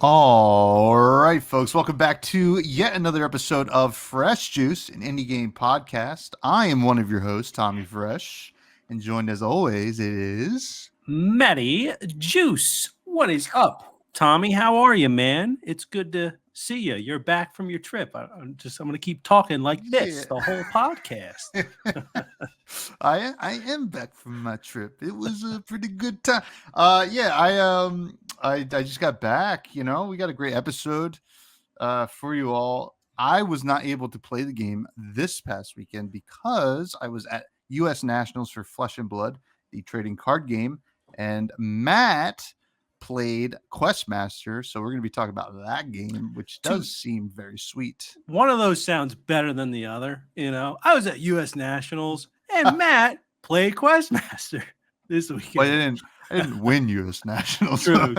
All right, folks, welcome back to yet another episode of Fresh Juice, an indie game podcast. I am one of your hosts, Tommy Fresh, and joined as always is Matty Juice. What is up, Tommy? How are you, man? It's good to see you. You're back from your trip. I'm going to keep talking like this the whole podcast. I am back from my trip. It was a pretty good time. I just got back. You know, we got a great episode for you all. I was not able to play the game this past weekend because I was at U.S. Nationals for Flesh and Blood, the trading card game, and Matt played Questmaster. So we're going to be talking about that game, which does seem very sweet. One of those sounds better than the other. You know, I was at U.S. Nationals and Matt played Questmaster this weekend. Well, I didn't win U.S. Nationals. True.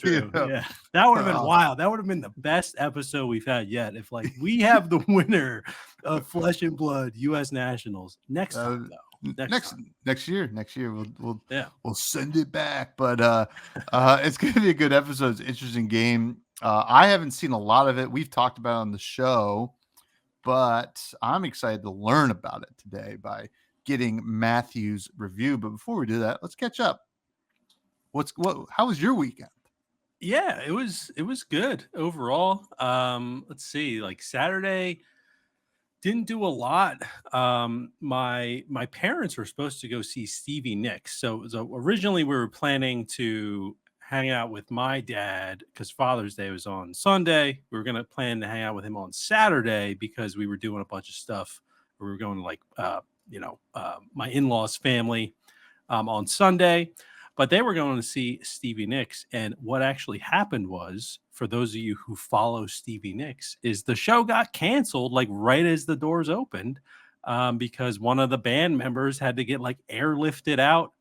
You know, yeah, that would have been wild. That would have been the best episode we've had yet. If we have the winner of Flesh and Blood U.S. Nationals next time, though. Next year we'll send it back. But it's going to be a good episode. It's an interesting game. I haven't seen a lot of it. We've talked about it on the show, but I'm excited to learn about it today by getting Matthew's review. But before we do that, let's catch up. How was your weekend? Yeah, it was good overall. Let's see, like Saturday didn't do a lot. My parents were supposed to go see Stevie Nicks. So originally we were planning to hang out with my dad because Father's Day was on Sunday. We were gonna plan to hang out with him on Saturday because we were doing a bunch of stuff. We were going to my in-laws' family on Sunday. But they were going to see Stevie Nicks. And what actually happened was, for those of you who follow Stevie Nicks, is the show got canceled like right as the doors opened because one of the band members had to get like airlifted out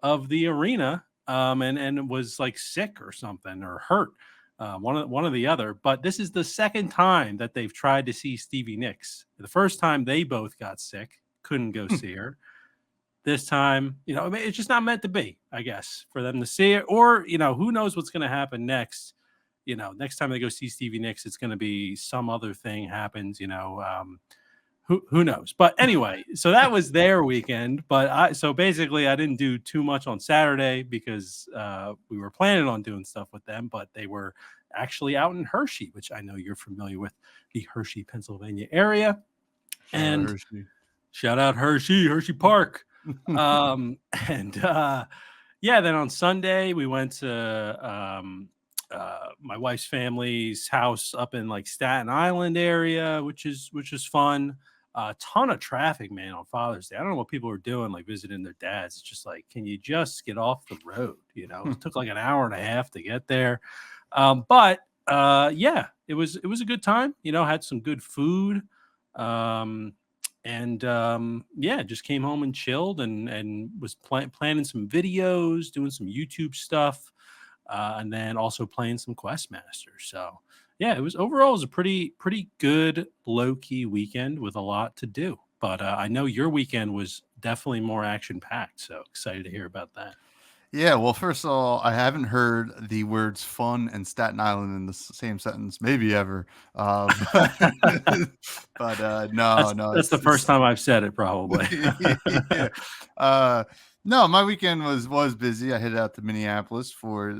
of the arena and was like sick or something or hurt. One or the other. But this is the second time that they've tried to see Stevie Nicks. The first time they both got sick, couldn't go see her. This time, it's just not meant to be, I guess, for them to see it. Or, who knows what's going to happen next. Next time they go see Stevie Nicks, it's going to be some other thing happens, who knows. But anyway, so that was their weekend. But so basically I didn't do too much on Saturday because we were planning on doing stuff with them, but they were actually out in Hershey, which I know you're familiar with, the Hershey, Pennsylvania area. Shout out Hershey Park. Then on Sunday we went to my wife's family's house up in like Staten Island area, which is fun. A ton of traffic, man, on Father's Day. I don't know what people are doing, like visiting their dads. It's just like, can you just get off the road? It took like an hour and a half to get there. But it was a good time. Had some good food. Just came home and chilled and was planning some videos, doing some YouTube stuff, and then also playing some Questmaster. So yeah, it was a pretty good low-key weekend with a lot to do. But I know your weekend was definitely more action-packed, so excited to hear about that. Yeah, well, first of all, I haven't heard the words fun and Staten Island in the same sentence, maybe ever. No. That's the first time I've said it, probably. Yeah. No, my weekend was busy. I headed out to Minneapolis for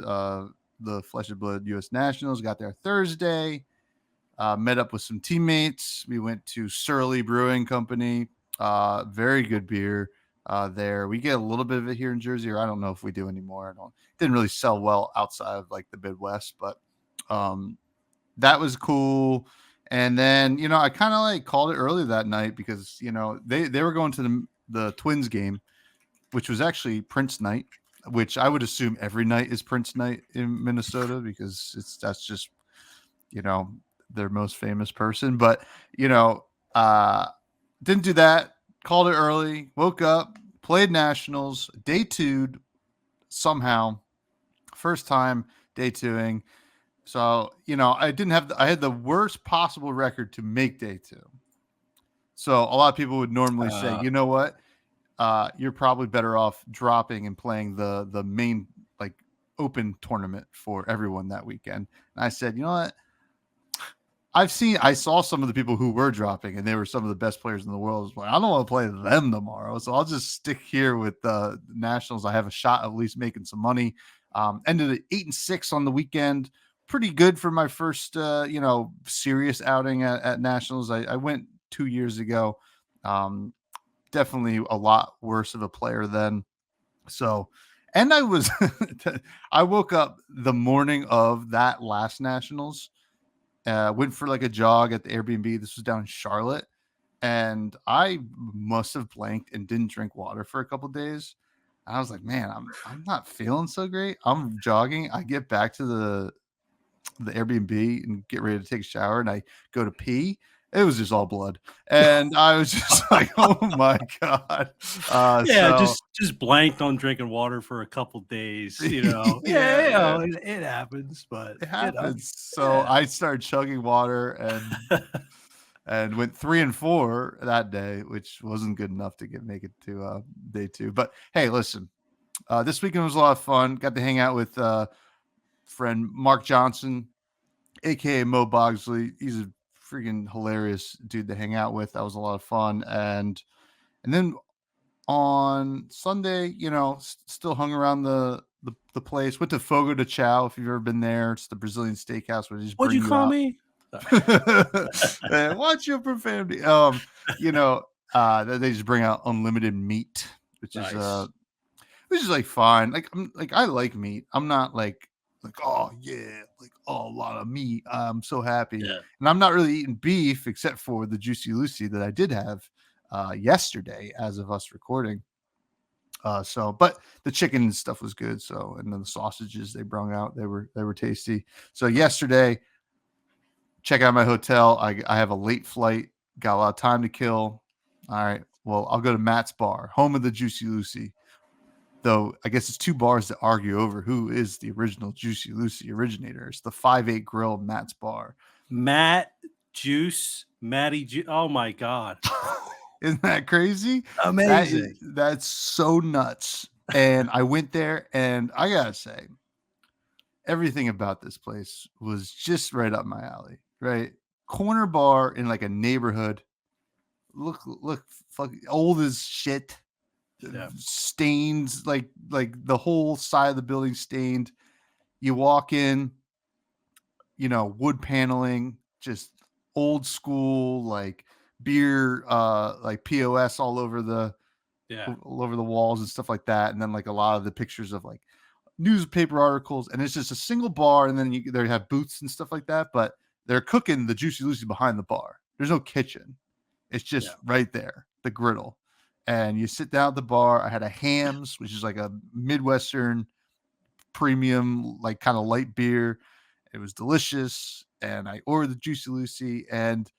the Flesh and Blood U.S. Nationals. Got there Thursday. Met up with some teammates. We went to Surly Brewing Company. Very good beer. There we get a little bit of it here in Jersey, or I don't know if we do anymore. Didn't really sell well outside of like the Midwest, but that was cool. And then I kind of like called it early that night because they were going to the Twins game, which was actually Prince night, which I would assume every night is Prince night in Minnesota because that's just their most famous person. But didn't do that. Called it early, woke up, played Nationals, day two'd somehow. First time day twoing. So, I had the worst possible record to make day two. So a lot of people would normally say, you know what? You're probably better off dropping and playing the main like open tournament for everyone that weekend. And I said, you know what? I saw some of the people who were dropping, and they were some of the best players in the world. I was like, I don't want to play them tomorrow, so I'll just stick here with the nationals. I have a shot of at least making some money. Ended at 8-6 on the weekend. Pretty good for my first, serious outing at nationals. I went 2 years ago. Definitely a lot worse of a player then. So, and I was, I woke up the morning of that last nationals, went for like a jog at the Airbnb. This was down in Charlotte, and I must have blanked and didn't drink water for a couple days. I was like, man, I'm not feeling so great. I'm jogging. I get back to the Airbnb and get ready to take a shower, and I go to pee. It was just all blood, and I was just like, "Oh my god!" Yeah, So just blanked on drinking water for a couple days, you know. Yeah, yeah, yeah, it happens, but it you know, happens. So yeah. I started chugging water and went 3-4 that day, which wasn't good enough to make it to day two. But hey, listen, this weekend was a lot of fun. Got to hang out with friend Mark Johnson, aka Mo Bogsley. He's a freaking hilarious dude to hang out with. That was a lot of fun. And then on Sunday, still hung around the place. Went to Fogo de Chao. If you've ever been there, it's the Brazilian steakhouse where they just What'd bring you you call out. me? Sorry. Watch your profanity. They just bring out unlimited meat, which is Nice. like fine. I like meat. I'm not like oh yeah, like oh a lot of meat. I'm so happy, Yeah. and I'm not really eating beef except for the Juicy Lucy that I did have yesterday, as of us recording. But the chicken and stuff was good. So, and then the sausages they brought out, they were tasty. So yesterday, check out my hotel. I have a late flight, got a lot of time to kill. All right. Well, I'll go to Matt's Bar, home of the Juicy Lucy. Though I guess it's two bars that argue over who is the original Juicy Lucy originator. It's the 5-8 Grill, Matt's Bar. Matty Juice. Oh my God. Isn't that crazy? Amazing. That's so nuts. And I went there, and I gotta say, everything about this place was just right up my alley. Right, corner bar in like a neighborhood. Look, fuck, old as shit. Yeah. Stains like the whole side of the building stained. You walk in, wood paneling, just old school, like beer, like POS Yeah. all over the walls and stuff like that. And then like a lot of the pictures of like newspaper articles, and it's just a single bar. And then they have booths and stuff like that, but they're cooking the Juicy Lucy behind the bar. There's no kitchen. It's Yeah. just right there, the griddle. And you sit down at the bar. I had a Hams, which is like a Midwestern premium, like kind of light beer. It was delicious. And I ordered the Juicy Lucy. And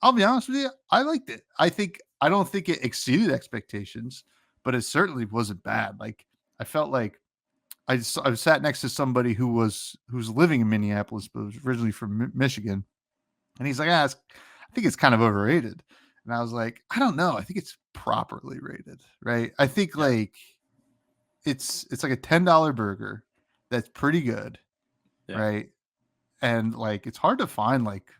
I'll be honest with you, I liked it. I don't think it exceeded expectations, but it certainly wasn't bad. Like I felt like I sat next to somebody who's living in Minneapolis, but was originally from Michigan. And he's like, I think it's kind of overrated. And I was like, I don't know. I think it's properly rated, right? I think Yeah. like it's like a $10 burger that's pretty good, Yeah. right? And like it's hard to find like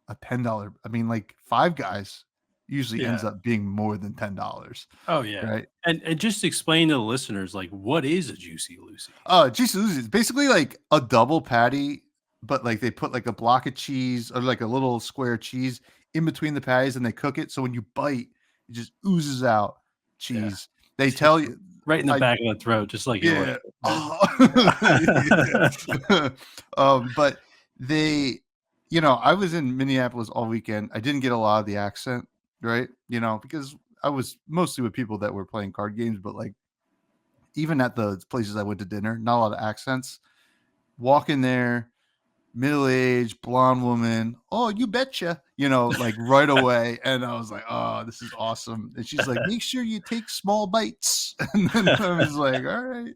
a $10. I mean, like Five Guys usually ends Yeah. up being more than $10, Oh yeah. right? And just explain to the listeners, like, what is a Juicy Lucy? Oh, Juicy Lucy is basically like a double patty, but like they put like a block of cheese or like a little square cheese in between the patties, and they cook it. So when you bite, it just oozes out Yeah. cheese. They Just hits tell you you, right in the I back of the throat, just like you yeah. like it. Oh. Yeah. Yeah. But they, I was in Minneapolis all weekend. I didn't get a lot of the accent, right? Because I was mostly with people that were playing card games, but like even at the places I went to dinner, not a lot of accents. Walk in there, middle-aged blonde woman. Oh, you betcha. Like right away. And I was like, oh, this is awesome. And she's like, make sure you take small bites. And then I was like, all right.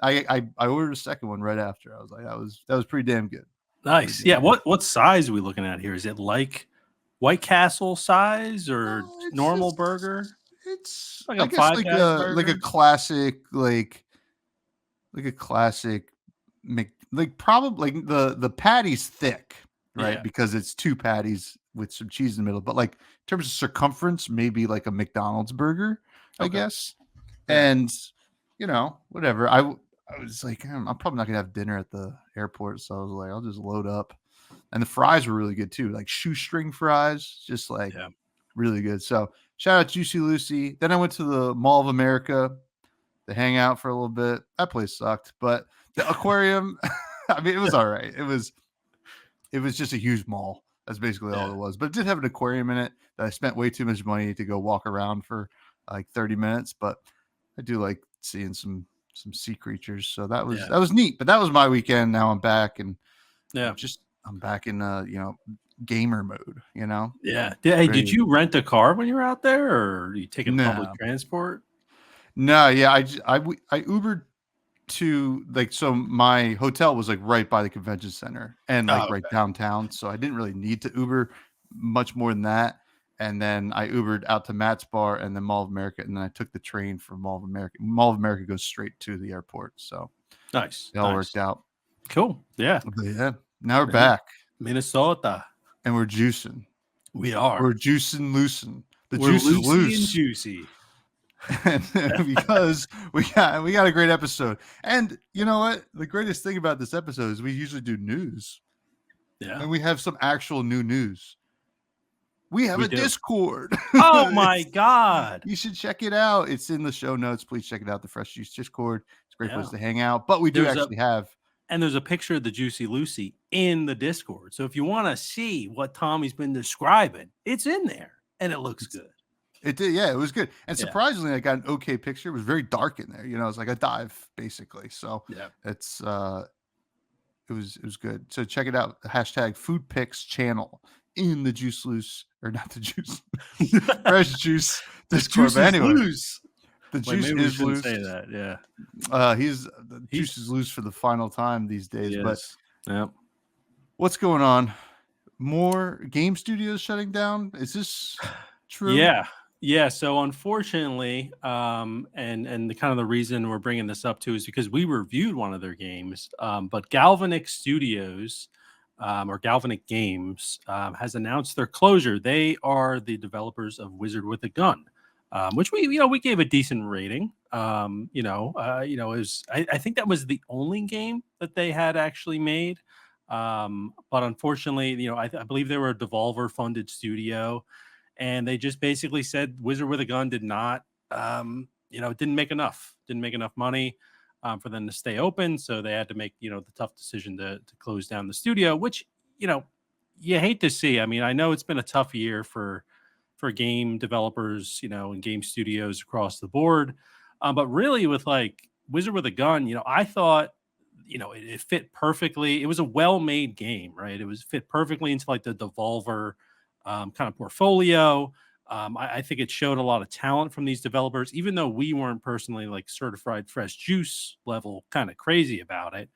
I ordered a second one right after. I was like, that was pretty damn good. Pretty Nice. damn Yeah. good. What size are we looking at here? Is it like White Castle size or No, it's normal just burger? it's Like I a guess Five Guys like a burger? classic like a classic like probably like the patty's thick, right? Yeah. Because it's two patties with some cheese in the middle. But like in terms of circumference, maybe like a McDonald's burger, I Okay. guess. Yeah. And whatever. I was like, I'm probably not gonna have dinner at the airport, so I was like, I'll just load up. And the fries were really good too, like shoestring fries, just like Yeah. really good. So shout out Juicy Lucy. Then I went to the Mall of America to hang out for a little bit. That place sucked, but the aquarium, I mean, it was all right. It was just a huge mall. That's basically all Yeah. it was. But it did have an aquarium in it that I spent way too much money to go walk around for like 30 minutes. But I do like seeing some sea creatures. So that was Yeah. that was neat. But that was my weekend. Now I'm back and Yeah. I'm back in gamer mode, Yeah. Hey, did Great. you rent a car when you were out there, or are you taking public No. transport? No, yeah, I Ubered to like so my hotel was like right by the convention center and Oh, like right okay. downtown, so I didn't really need to Uber much more than that. And then I Ubered out to Matt's bar and then Mall of America, and then I took the train from Mall of America. Mall of America goes straight to the airport, so Nice. it all worked Nice. out. Cool. Yeah. But yeah, now we're Yeah. back Minnesota. and we're juicing. We are. We're juicing loosing. The We're juice is loosey and loose. juicy. And because we got a great episode. And you know what? The greatest thing about this episode is we usually do news, Yeah. and we have some actual new news. We have We a do. Discord. Oh my God. You should check it out. It's in the show notes. Please check it out. The Fresh Juice Discord. It's a great place Yeah. to hang out. But we do There's a actually have. and there's a picture of the Juicy Lucy in the Discord. So if you want to see what Tommy's been describing, it's in there and it looks good. It did, yeah, it was good. And Yeah. surprisingly, I got an okay picture. It was very dark in there. It's like a dive basically. So Yeah. it's it was good. So check it out. Hashtag food pics channel in the juice loose or not the juice fresh juice The Discord. juice But is anyway, loose. the Wait, juice maybe we is shouldn't loose. say that. Yeah. The juice is loose for the final time these days. But Yes. Yeah. what's going on? More game studios shutting down? Is this true? Yeah. Yeah. So unfortunately, and the kind of the reason we're bringing this up too is because we reviewed one of their games, but Galvanic Studios, or Galvanic Games, has announced their closure. They are the developers of Wizard with a Gun, which we gave a decent rating. It was I think that was the only game that they had actually made. But unfortunately, I believe they were a Devolver funded studio, and they just basically said Wizard with a Gun did not, didn't make enough money for them to stay open. So they had to make, the tough decision to close down the studio, which, you know, you hate to see. I mean, I know it's been a tough year for game developers, and game studios across the board. But really with like Wizard with a Gun, I thought, it fit perfectly. It was a well-made game, right? It was fit perfectly into like the Devolver kind of portfolio. I think it showed a lot of talent from these developers, even though we weren't personally like certified fresh juice level kind of crazy about it.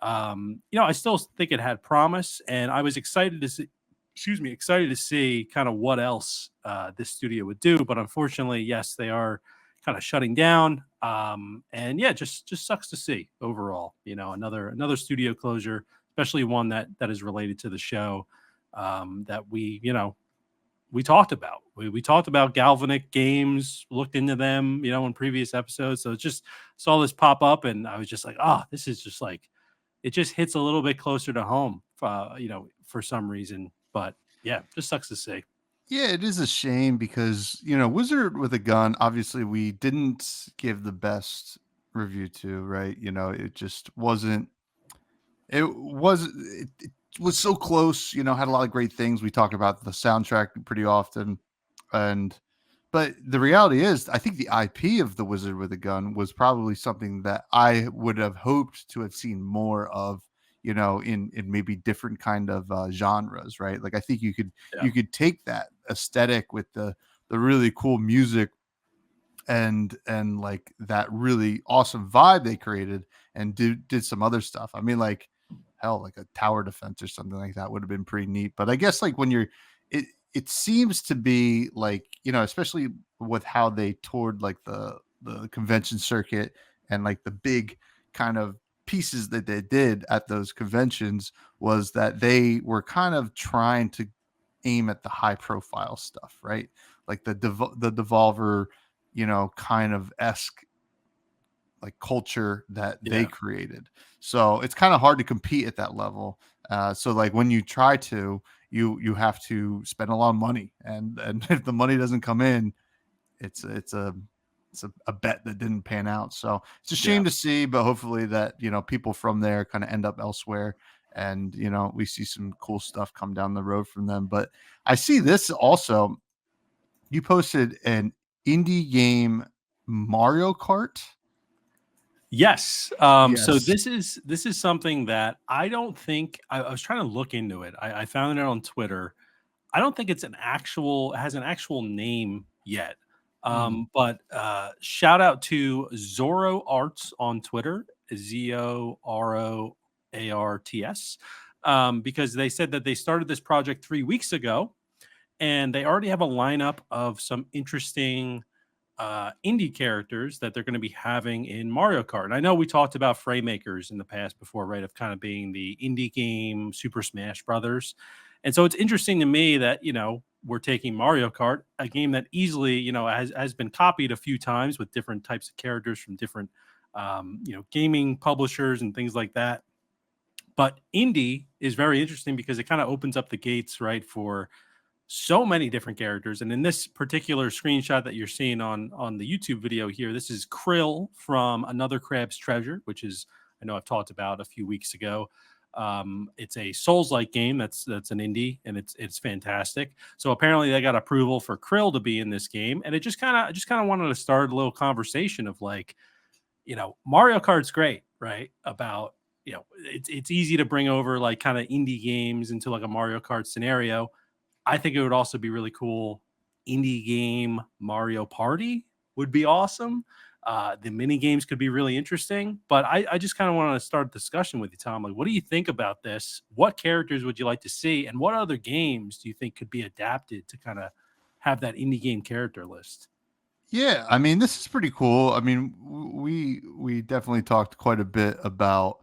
I still think it had promise, and I was excited to see, excited to see kind of what else this studio would do. But unfortunately, yes, they are kind of shutting down. And yeah, just sucks to see overall. Another studio closure, especially one that is related to the show that we talked about. We talked about Galvanic Games, looked into them, in previous episodes. So it's just saw this pop up, and I was just like, this is just like, it just hits a little bit closer to home, for some reason. But yeah, just sucks to see. Yeah, it is a shame because, Wizard with a Gun, obviously we didn't give the best review to, right? It just wasn't, it was so close, had a lot of great things. We talk about the soundtrack pretty often. But the reality is, I think the IP of the Wizard with a Gun was probably something that I would have hoped to have seen more of, in maybe different kind of genres, right? Like I think you could Yeah. you could take that aesthetic with the really cool music and like that really awesome vibe they created and did some other stuff. I mean, like hell, like a tower defense or something like that would have been pretty neat. But I guess like when it seems to be like, especially with how they toured like the convention circuit and like the big kind of pieces that they did at those conventions was that they were kind of trying to aim at the high profile stuff, right? Like the Devolver, kind of esque like culture that they Yeah. created. So it's kind of hard to compete at that level. So like when you try to, you have to spend a lot of money, and if the money doesn't come in, it's a bet that didn't pan out. So it's a Yeah. shame to see, but hopefully that people from there kind of end up elsewhere, and we see some cool stuff come down the road from them. But I see this also. You posted an indie game, Mario Kart. Yes. So Yes. this is something that I don't think I was trying to look into it. I found it on Twitter. I don't think has an actual name yet. Mm. But shout out to Zoro Arts on Twitter, ZOROARTS, because they said that they started this project 3 weeks ago, and they already have a lineup of some interesting indie characters that they're going to be having in Mario Kart. And I know we talked about Frame Makers in the past before, right? Of kind of being the indie game Super Smash Brothers. And so it's interesting to me that, we're taking Mario Kart, a game that easily, has been copied a few times with different types of characters from different, gaming publishers and things like that. But indie is very interesting because it kind of opens up the gates, right, for so many different characters. And in this particular screenshot that you're seeing on the YouTube video here, this is Krill from Another Crab's Treasure, which is, I know I've talked about a few weeks ago. It's a Souls-like game that's an indie, and it's fantastic. So apparently they got approval for Krill to be in this game, and it just kind of wanted to start a little conversation of like, Mario Kart's great, right? About, it's easy to bring over like kind of indie games into like a Mario Kart scenario. I think it would also be really cool. Indie game Mario Party would be awesome. The mini games could be really interesting, but I just kind of want to start a discussion with you, Tom. Like, what do you think about this? What characters would you like to see, and what other games do you think could be adapted to kind of have that indie game character list? Yeah, I mean, this is pretty cool. I mean, we definitely talked quite a bit about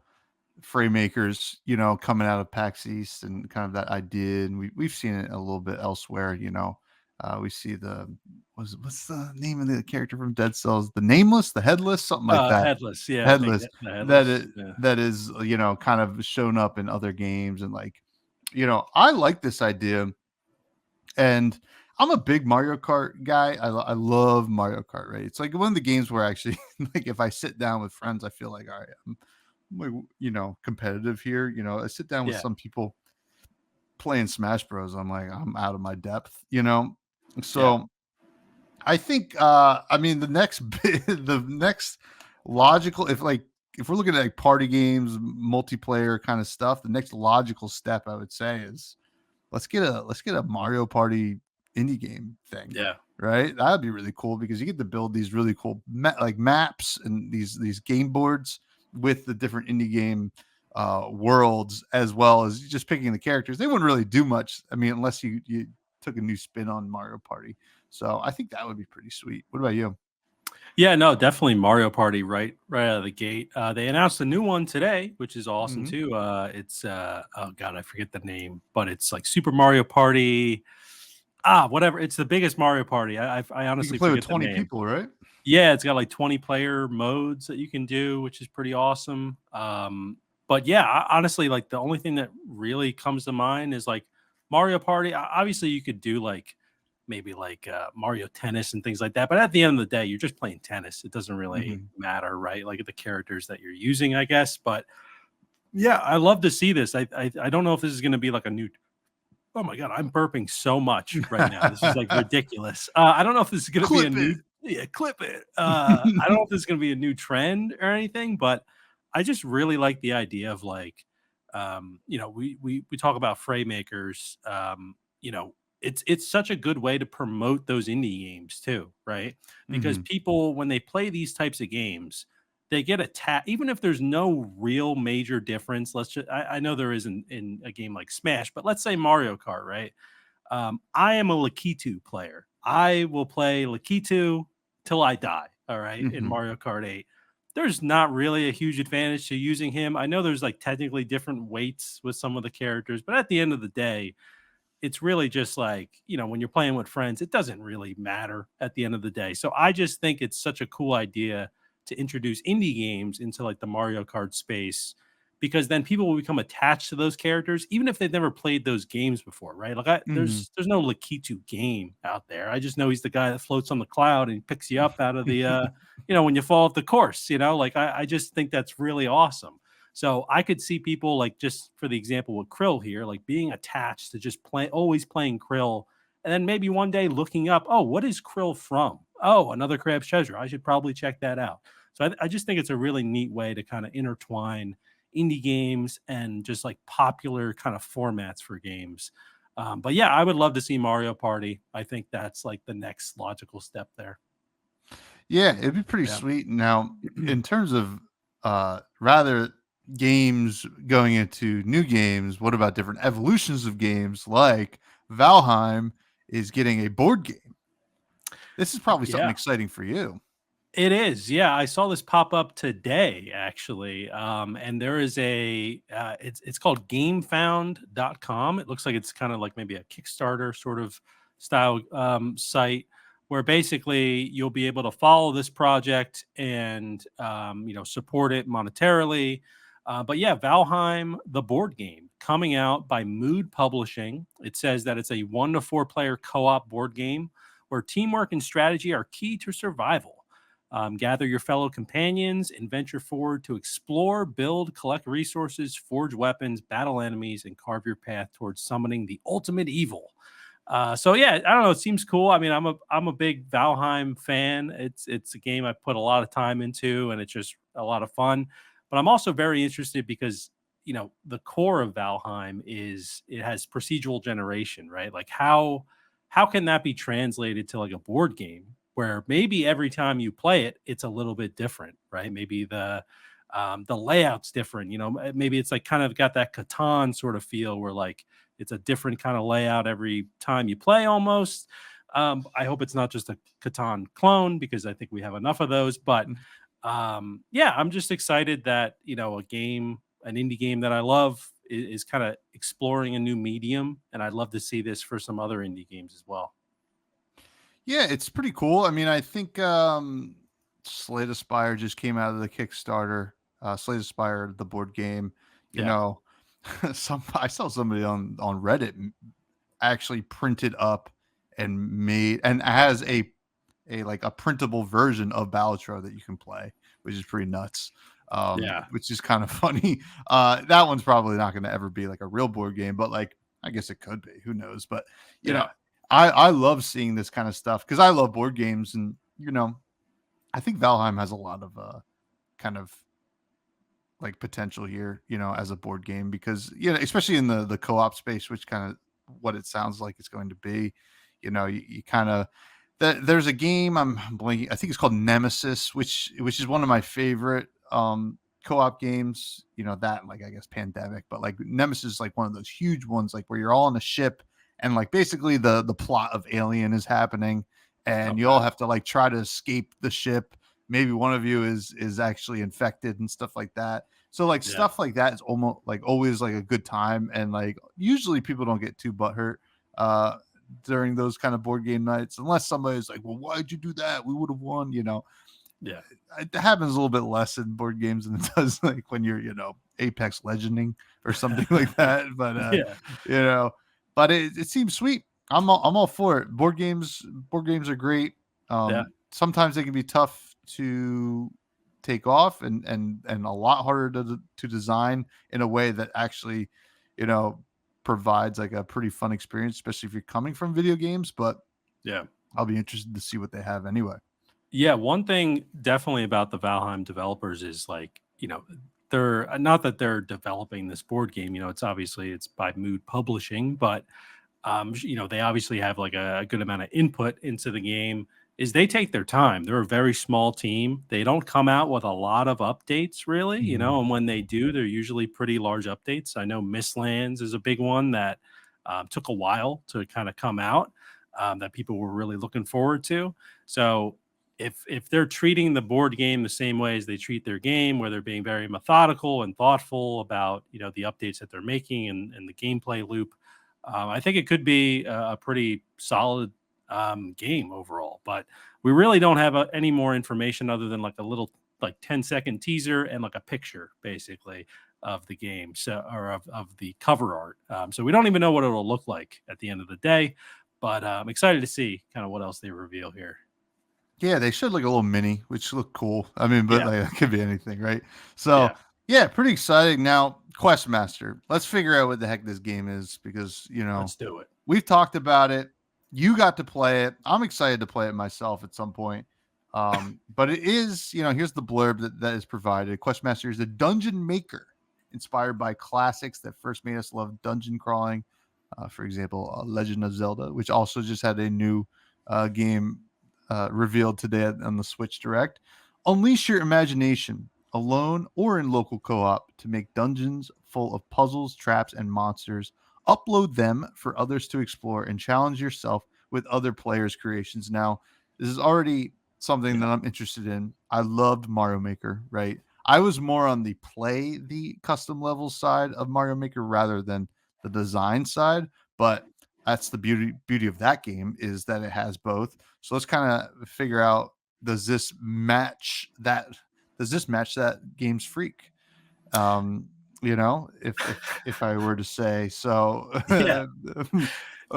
frame makers, coming out of PAX East and kind of that idea, and we've seen it a little bit elsewhere. We see what's the name of the character from Dead Cells? The Nameless, the Headless, something like that. Headless, yeah, I think Headless. the That headless, is yeah, that is kind of shown up in other games, and like, I like this idea. And I'm a big Mario Kart guy. I love Mario Kart, right? It's like one of the games where actually, like, if I sit down with friends, I feel like, all right, I'm like, competitive here. I sit down with yeah, some people playing Smash Bros. I'm like, I'm out of my depth. yeah. So I think, I mean, the next logical, if we're looking at like party games, multiplayer kind of stuff, the next logical step I would say is let's get a Mario Party indie game thing, Yeah. right? That'd be really cool because you get to build these really cool like maps and these game boards with the different indie game worlds, as well as just picking the characters. They wouldn't really do much, I mean, unless you took a new spin on Mario Party. So I think that would be pretty sweet. What about you? Yeah, no, definitely Mario Party right out of the gate. They announced a new one today, which is awesome Hmm. too. It's oh god, I forget the name, but it's like Super Mario Party. Whatever. It's the biggest Mario Party. I You can honestly play with forget the 20 name. people, right? Yeah, it's got like 20-player modes that you can do, which is pretty awesome. But yeah, honestly, like the only thing that really comes to mind is like Mario Party. Obviously, you could do like maybe like Mario Tennis and things like that. But at the end of the day, you're just playing tennis. It doesn't really Hmm. matter, right? Like the characters that you're using, I guess. But yeah, I love to see this. I don't know if this is going to be like a new. Oh my god, I'm burping so much right now. This is like ridiculous. I don't know if this is going to be a Clip it. new. Yeah, clip it. I don't know if this is going to be a new trend or anything, but I just really like the idea of like, we talk about frame makers. It's such a good way to promote those indie games too, right? Because Hmm. people when they play these types of games, they get even if there's no real major difference. I know there isn't in a game like Smash, but let's say Mario Kart, right? I am a Lakitu player. I will play Lakitu till I die. All right, in Hmm. Mario Kart 8. there's not really a huge advantage to using him. I know there's like technically different weights with some of the characters, but at the end of the day, it's really just like, when you're playing with friends, it doesn't really matter at the end of the day. So I just think it's such a cool idea to introduce indie games into like the Mario Kart space, because then people will become attached to those characters even if they've never played those games before, right? Like Mhm. there's no Lakitu game out there. I just know he's the guy that floats on the cloud and picks you up out of the when you fall off the course, like I just think that's really awesome. So I could see people, like, just for the example with Krill here, like being attached to just always playing Krill, and then maybe one day looking up, oh, what is Krill from? Oh, another Crab's Treasure. I should probably check that out. So I just think it's a really neat way to kind of intertwine indie games and just like popular kind of formats for games. But yeah, I would love to see Mario Party. I think that's like the next logical step there. Yeah, it'd be pretty Yeah. sweet. Now, in terms of rather games going into new games, what about different evolutions of games like Valheim is getting a board game? This is probably something Yeah. exciting for you. It is, yeah. I saw this pop up today, actually, and there is it's called GameFound.com. It looks like it's kind of like maybe a Kickstarter sort of style site, where basically you'll be able to follow this project and support it monetarily. But yeah, Valheim, the board game, coming out by Mood Publishing. It says that it's a 1 to 4 player co-op board game where teamwork and strategy are key to survival. Gather your fellow companions and venture forward to explore, build, collect resources, forge weapons, battle enemies, and carve your path towards summoning the ultimate evil. So yeah, I don't know. It seems cool. I mean, I'm a big Valheim fan. It's a game I put a lot of time into, and it's just a lot of fun. But I'm also very interested because the core of Valheim is it has procedural generation, right? Like how can that be translated to like a board game where maybe every time you play it, it's a little bit different, right? Maybe the layout's different. Maybe it's like kind of got that Catan sort of feel where like it's a different kind of layout every time you play almost. I hope it's not just a Catan clone because I think we have enough of those. But yeah, I'm just excited that an indie game that I love is kind of exploring a new medium, and I'd love to see this for some other indie games as well. Yeah, it's pretty cool. I mean, I think Slay the Spire just came out of the Kickstarter. Slay the Spire, the board game. You Yeah. know, I saw somebody on Reddit actually printed up and made and has a like a printable version of Balatro that you can play, which is pretty nuts. Yeah. Which is kind of funny. That one's probably not going to ever be like a real board game, but like I guess it could be. Who knows? But you know, Yeah. I love seeing this kind of stuff because I love board games, and I think Valheim has a lot of kind of like potential here, as a board game because especially in the co-op space, which kind of what it sounds like it's going to be. You kind of there's a game I'm blanking. I think it's called Nemesis, which is one of my favorite co-op games. That like I guess Pandemic, but like Nemesis is like one of those huge ones, like where you're all on a ship and like basically the plot of Alien is happening, and you all Okay. have to like try to escape the ship. Maybe one of you is actually infected and stuff like that. So like Yeah. stuff like that is almost like always like a good time, and like usually people don't get too butthurt uh during those kind of board game nights unless somebody's like, well, why'd you do that, we would have won. Yeah. It happens a little bit less in board games than it does like when you're Apex Legending or something like that, but Yeah. you know but it seems sweet. I'm all for it. Board games are great. Yeah. Sometimes they can be tough to take off, and a lot harder to design in a way that actually you know provides like a pretty fun experience, especially if you're coming from video games. But Yeah. I'll be interested to see what they have anyway. Yeah, one thing definitely about the Valheim developers is like, they're not that they're developing this board game, it's by Mood Publishing, but they obviously have like a good amount of input into the game. Is they take their time. They're a very small team. They don't come out with a lot of updates really, Mhm. and when they do, they're usually pretty large updates. I know Mistlands is a big one that took a while to kind of come out, that people were really looking forward to. So if they're treating the board game the same way as they treat their game, where they're being very methodical and thoughtful about the updates that they're making and the gameplay loop, I think it could be a pretty solid game overall. But we really don't have any more information other than like a little like 10-second teaser and like a picture basically of the game, so or of the cover art. So we don't even know what it'll look like at the end of the day. But I'm excited to see kind of what else they reveal here. Yeah, they showed like a little mini, which looked cool. I mean, but Yeah, like it could be anything, right? So yeah. yeah, pretty exciting. Now, Questmaster. Let's figure out what the heck this game is because Let's do it. we've talked about it. You got to play it. I'm excited to play it myself at some point. But it is, here's the blurb that is provided. Questmaster is a dungeon maker inspired by classics that first made us love dungeon crawling. For example, Legend of Zelda, which also just had a new game revealed today on the Switch Direct. Unleash your imagination, alone or in local co op, to make dungeons full of puzzles, traps, and monsters. Upload them for others to explore and challenge yourself with other players' creations. Now, this is already something Yeah. that I'm interested in. I loved Mario Maker, right? I was more on the play the custom levels side of Mario Maker rather than the design side, but that's the beauty of that game is that it has both. So let's kind of figure out, does this match that game's freak? Um, if I were to say so. Yeah.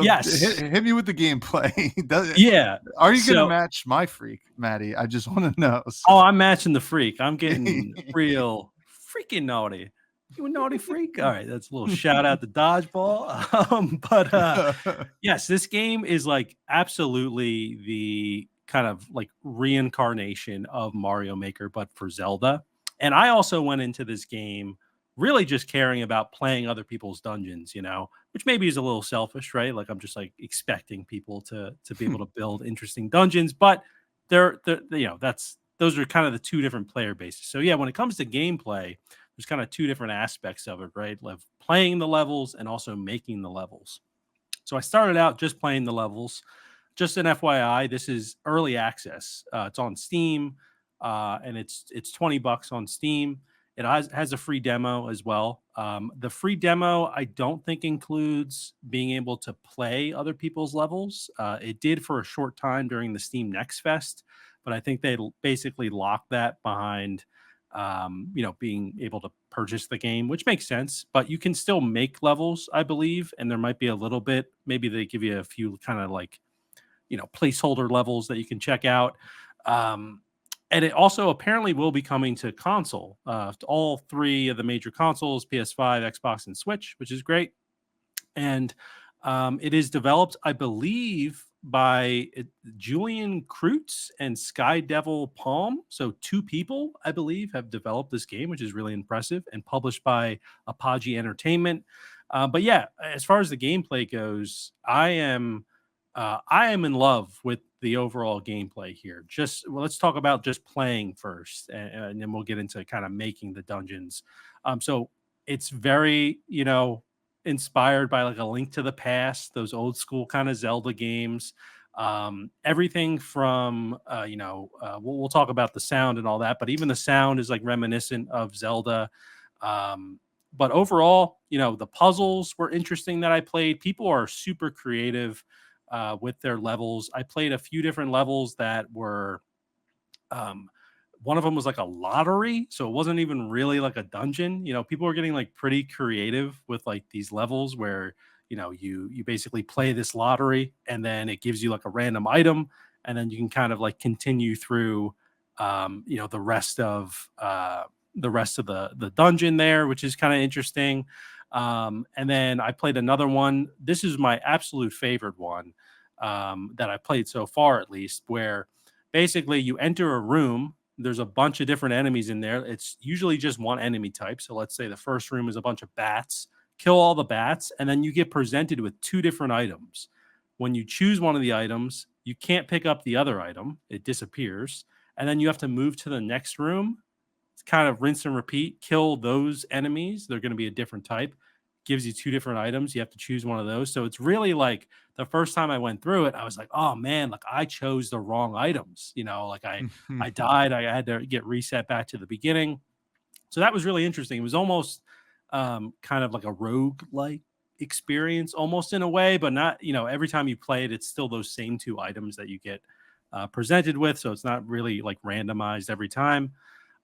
Yes. Hit me with the gameplay. Yeah. Are you gonna So, match my freak, Maddie? I just want to know. oh, So I'm matching the freak. I'm getting real freaking naughty. You a naughty freak? All right, that's a little shout out to dodgeball. But yes, this game is like absolutely the kind of like reincarnation of Mario Maker, but for Zelda. And I also went into this game really just caring about playing other people's dungeons, which maybe is a little selfish, right? Like I'm just like expecting people to be able to build interesting dungeons, but that's those are kind of the two different player bases. So yeah, when it comes to gameplay, there's kind of two different aspects of it, right? Of playing the levels and also making the levels. So I started out just playing the levels. Just an FYI, this is early access. It's on Steam, and it's $20 on Steam. It has a free demo as well. The free demo I don't think includes being able to play other people's levels. It did for a short time during the Steam Next Fest, but I think they basically locked that behind being able to purchase the game, which makes sense. But you can still make levels, I believe, and there might be a little bit. Maybe they give you a few kind of like placeholder levels that you can check out. Um, and it also apparently will be coming to console, to all three of the major consoles: PS5, Xbox, and Switch, which is great. And it is developed, I believe, by Julian Kreutz and Sky Devil Palm. So two people, I believe, have developed this game, which is really impressive, and published by Apogee Entertainment. But yeah, as far as the gameplay goes, I am in love with the overall gameplay here. Let's talk about just playing first, and then we'll get into kind of making the dungeons. So it's very, inspired by like A Link to the Past, those old school kind of Zelda games. Everything from, we'll talk about the sound and all that, but even the sound is like reminiscent of Zelda. But overall, the puzzles were interesting that I played. People are super creative with their levels. I played a few different levels that were, um, one of them was like a lottery, so it wasn't even really like a dungeon. People were getting like pretty creative with like these levels where you basically play this lottery and then it gives you like a random item, and then you can kind of like continue through, the rest of the dungeon there, which is kind of interesting. And then I played another one. This is my absolute favorite one that I played so far, at least, where basically you enter a room. There's a bunch of different enemies in there. It's usually just one enemy type. So let's say the first room is a bunch of bats. Kill all the bats, and then you get presented with two different items. When you choose one of the items, you can't pick up the other item. It disappears. And then you have to move to the next room, kind of rinse and repeat, kill those enemies. They're going to be a different type. gives you two different items. You have to choose one of those. So it's really like the first time I went through it, I was like, oh man, like I chose the wrong items. Like I died. I had to get reset back to the beginning. So that was really interesting. It was almost kind of like a rogue like experience, almost in a way, but not. Every time you play it, it's still those same two items that you get presented with. So it's not really like randomized every time.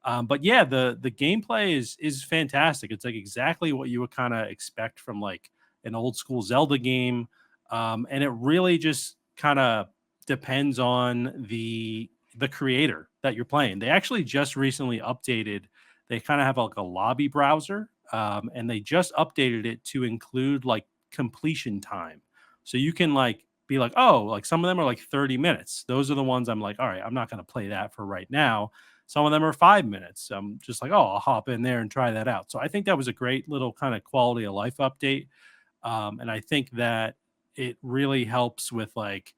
But yeah, the gameplay is fantastic. It's like exactly what you would kind of expect from like an old school Zelda game, and it really just kind of depends on the creator that you're playing. They actually just recently updated. They kind of have like a lobby browser, and they just updated it to include like completion time, so you can like be like, oh, like some of them are like 30 minutes. Those are the ones I'm like, all right, I'm not going to play that for right now. Some of them are 5 minutes. I'm just like, oh, I'll hop in there and try that out. So I think that was a great little kind of quality of life update. And I think that it really helps with like,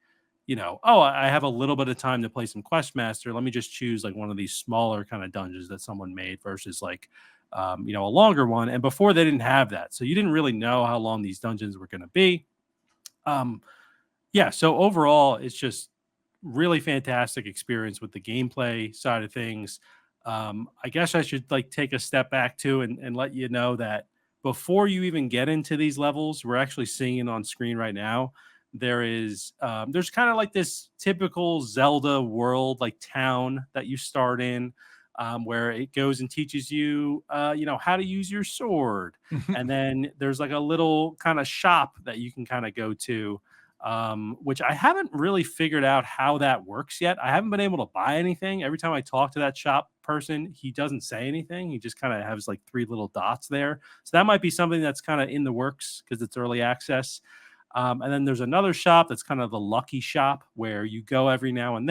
oh, I have a little bit of time to play some Quest Master. Let me just choose like one of these smaller kind of dungeons that someone made versus like, a longer one. And before they didn't have that. So you didn't really know how long these dungeons were going to be. Yeah, so overall, it's just really fantastic experience with the gameplay side of things. I guess I should like take a step back too and let you know that before you even get into these levels, we're actually seeing it on screen right now. There's kind of like this typical Zelda world, like town that you start in, where it goes and teaches you, how to use your sword, and then there's like a little kind of shop that you can kind of go to, which I haven't really figured out how that works yet. I haven't been able to buy anything. Every time I talk to that shop person, he doesn't say anything. He just kind of has like three little dots there. So that might be something that's kind of in the works because it's early access. And then there's another shop that's kind of the lucky shop where you go every now and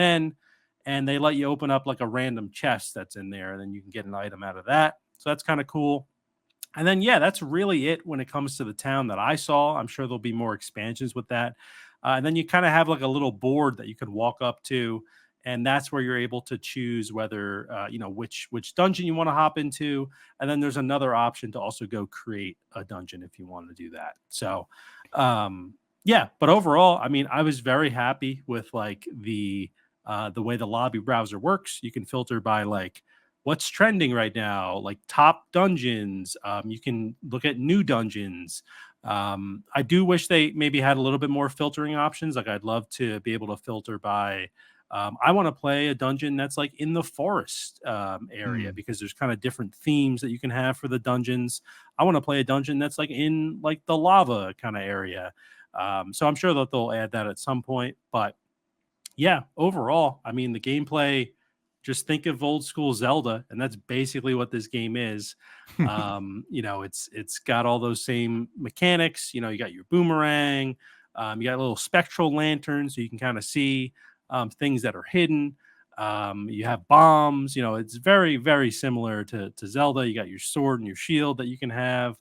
they let you open up like a random chest that's in there, and then you can get an item out of that. So that's kind of cool. And then, yeah, that's really it when it comes to the town that I saw. I'm sure there'll be more expansions with that. And then you kind of have like a little board that you could walk up to, and that's where you're able to choose whether which dungeon you want to hop into. And then there's another option to also go create a dungeon if you want to do that. So, yeah. But overall, I mean, I was very happy with like the way the lobby browser works. You can filter by like what's trending right now, like top dungeons. You can look at new dungeons. I do wish they maybe had a little bit more filtering options. Like I'd love to be able to filter by, I want to play a dungeon that's like in the forest area Hmm. because there's kind of different themes that you can have for the dungeons. I want to play a dungeon that's like in like the lava kind of area. So I'm sure that they'll add that at some point, but yeah, overall, I mean, the gameplay, just think of old school Zelda, and that's basically what this game is. It's got all those same mechanics. You got your boomerang, you got a little spectral lantern, so you can kind of see things that are hidden. You have bombs. It's very, very similar to Zelda. You got your sword and your shield that you can have.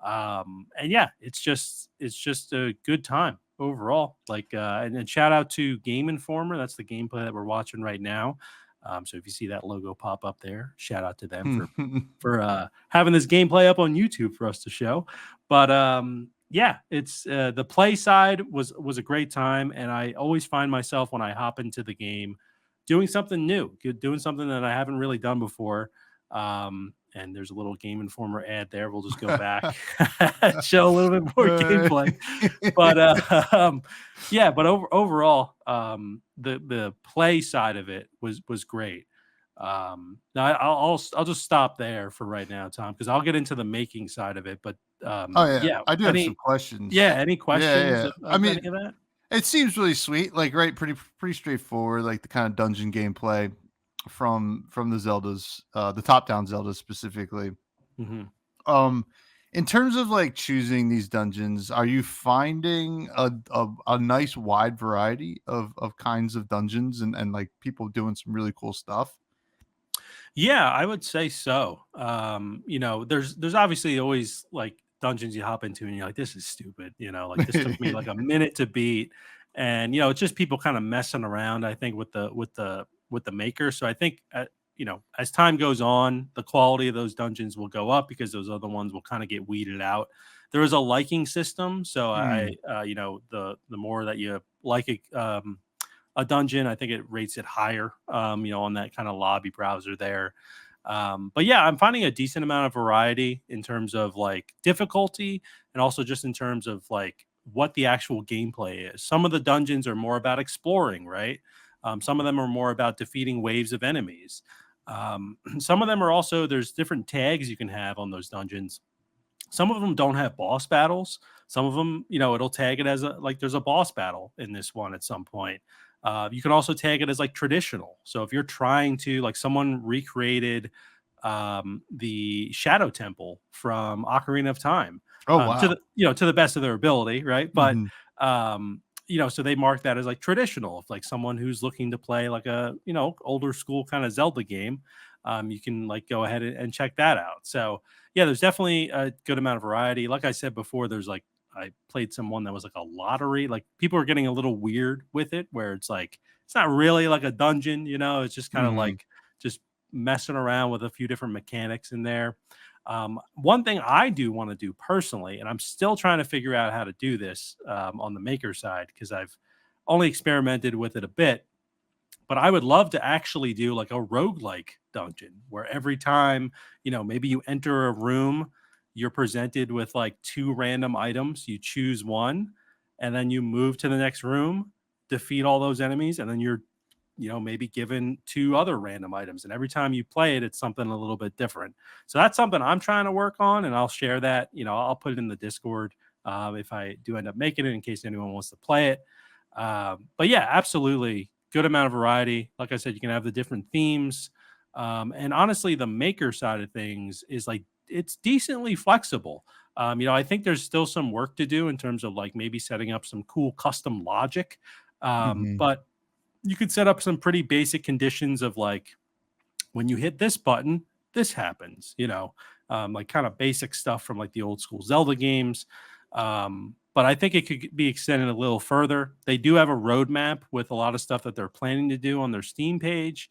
And yeah, it's just a good time overall. Like and shout out to Game Informer. That's the gameplay that we're watching right now. So if you see that logo pop up there, shout out to them for having this gameplay up on YouTube for us to show. But yeah, it's the play side was a great time, and I always find myself when I hop into the game doing something new, doing something that I haven't really done before. And there's a little Game Informer ad there. We'll just go back, show a little bit more gameplay. But yeah, but overall, the play side of it was great. Now I'll just stop there for right now, Tom, because I'll get into the making side of it. But Oh yeah, yeah, I do have some questions. any Yeah, questions yeah. I of mean, any of that? it seems really sweet, like right, pretty straightforward, like the kind of dungeon gameplay from the Zeldas, the top down Zeldas specifically. Mhm. Um, in terms of like choosing these dungeons, are you finding a nice wide variety of kinds of dungeons and like people doing some really cool stuff? Yeah, I would say so. There's obviously always like dungeons you hop into and you're like, this is stupid. Like this took me like a minute to beat, and it's just people kind of messing around. I think with the maker. So I think as time goes on, the quality of those dungeons will go up because those other ones will kind of get weeded out. There is a liking system, so Mm. the more that you like a dungeon, I think it rates it higher, on that kind of lobby browser there. But yeah, I'm finding a decent amount of variety in terms of like difficulty and also just in terms of like what the actual gameplay is. Some of the dungeons are more about exploring, right? Some of them are more about defeating waves of enemies. Some of them are also, there's different tags you can have on those dungeons. Some of them don't have boss battles. Some of them, it'll tag it as a like there's a boss battle in this one at some point. You can also tag it as like traditional. So if you're trying to like someone recreated the Shadow Temple from Ocarina of Time Oh to wow. the best of their ability, right? But Hmm. so they mark that as like traditional. If like someone who's looking to play like a older school kind of Zelda game, you can like go ahead and check that out. So yeah, there's definitely a good amount of variety. Like I said before, there's like I played someone that was like a lottery. Like people are getting a little weird with it, where it's like it's not really like a dungeon, it's just kind of Hmm. like just messing around with a few different mechanics in there. One thing I do want to do personally, and I'm still trying to figure out how to do this on the maker side because I've only experimented with it a bit, but I would love to actually do like a roguelike dungeon where every time, maybe you enter a room, you're presented with like two random items. You choose one and then you move to the next room, defeat all those enemies, and then you're, maybe given two other random items. And every time you play it, it's something a little bit different. So that's something I'm trying to work on. And I'll share that, I'll put it in the Discord if I do end up making it in case anyone wants to play it. But yeah, absolutely good amount of variety. Like I said, you can have the different themes. And honestly, the maker side of things is like it's decently flexible. I think there's still some work to do in terms of like maybe setting up some cool custom logic. Hmm. But you could set up some pretty basic conditions of like when you hit this button, this happens, like kind of basic stuff from like the old school Zelda games. But I think it could be extended a little further. They do have a roadmap with a lot of stuff that they're planning to do on their Steam page.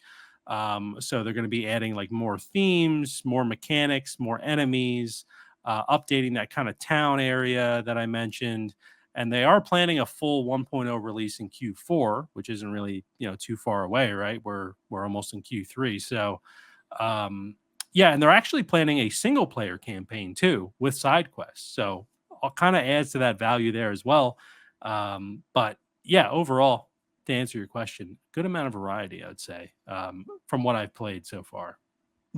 So they're going to be adding like more themes, more mechanics, more enemies, updating that kind of town area that I mentioned. And they are planning a full 1.0 release in Q4, which isn't really too far away, right? We're almost in Q3, so yeah, and they're actually planning a single player campaign too with side quests, so all kind of adds to that value there as well. But yeah, overall, to answer your question, good amount of variety, I'd say, from what I've played so far.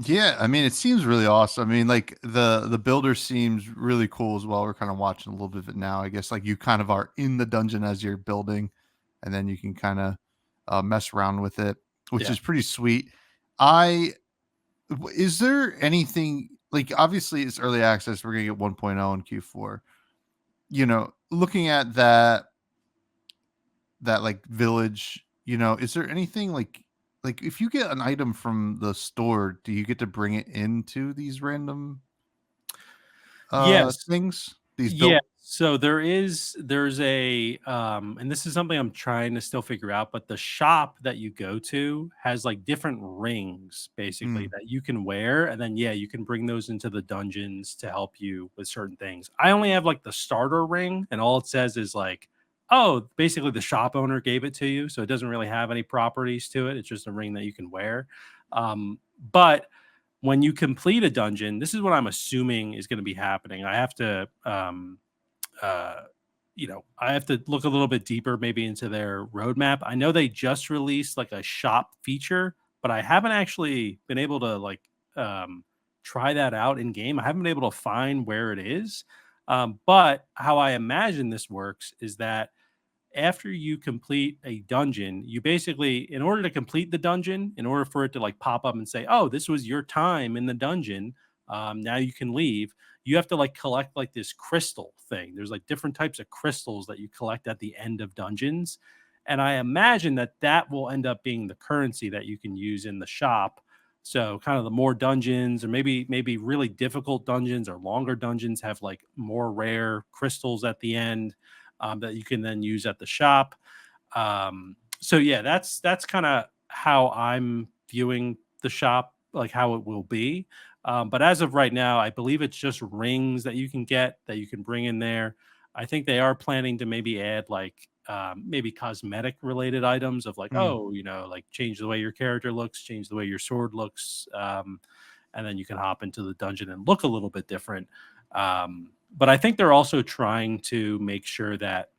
Yeah, I mean, it seems really awesome. I mean, like the builder seems really cool as well. We're kind of watching a little bit of it now. I guess like you kind of are in the dungeon as you're building, and then you can kind of mess around with it, which Yeah. is pretty sweet. I is there anything like obviously it's early access. We're gonna get 1.0 in Q4. Looking at that like village, is there anything like if you get an item from the store, do you get to bring it into these random Yes. things? These Yeah. built. So there's a and this is something I'm trying to still figure out, but the shop that you go to has like different rings basically Mm, that you can wear, and then yeah, you can bring those into the dungeons to help you with certain things. I only have like the starter ring, and all it says is like, oh, basically the shop owner gave it to you, so it doesn't really have any properties to it. It's just a ring that you can wear. But when you complete a dungeon, this is what I'm assuming is going to be happening. Uh, I have to look a little bit deeper maybe into their roadmap. I know they just released like a shop feature, but I haven't actually been able to like try that out in game. I haven't been able to find where it is. But how I imagine this works is that after you complete a dungeon, you basically, in order to complete the dungeon, in order for it to like pop up and say, "Oh, this was your time in the dungeon. Now you can leave." You have to like collect like this crystal thing. There's like different types of crystals that you collect at the end of dungeons, and I imagine that that will end up being the currency that you can use in the shop. So, kind of the more dungeons, or maybe really difficult dungeons or longer dungeons, have like more rare crystals at the end that you can then use at the shop. So yeah, that's kind of how I'm viewing the shop, like how it will be. But as of right now, I believe it's just rings that you can get that you can bring in there. I think they are planning to maybe add like maybe cosmetic related items of like, Mm. oh, like change the way your character looks, change the way your sword looks, and then you can hop into the dungeon and look a little bit different. But I think they're also trying to make sure that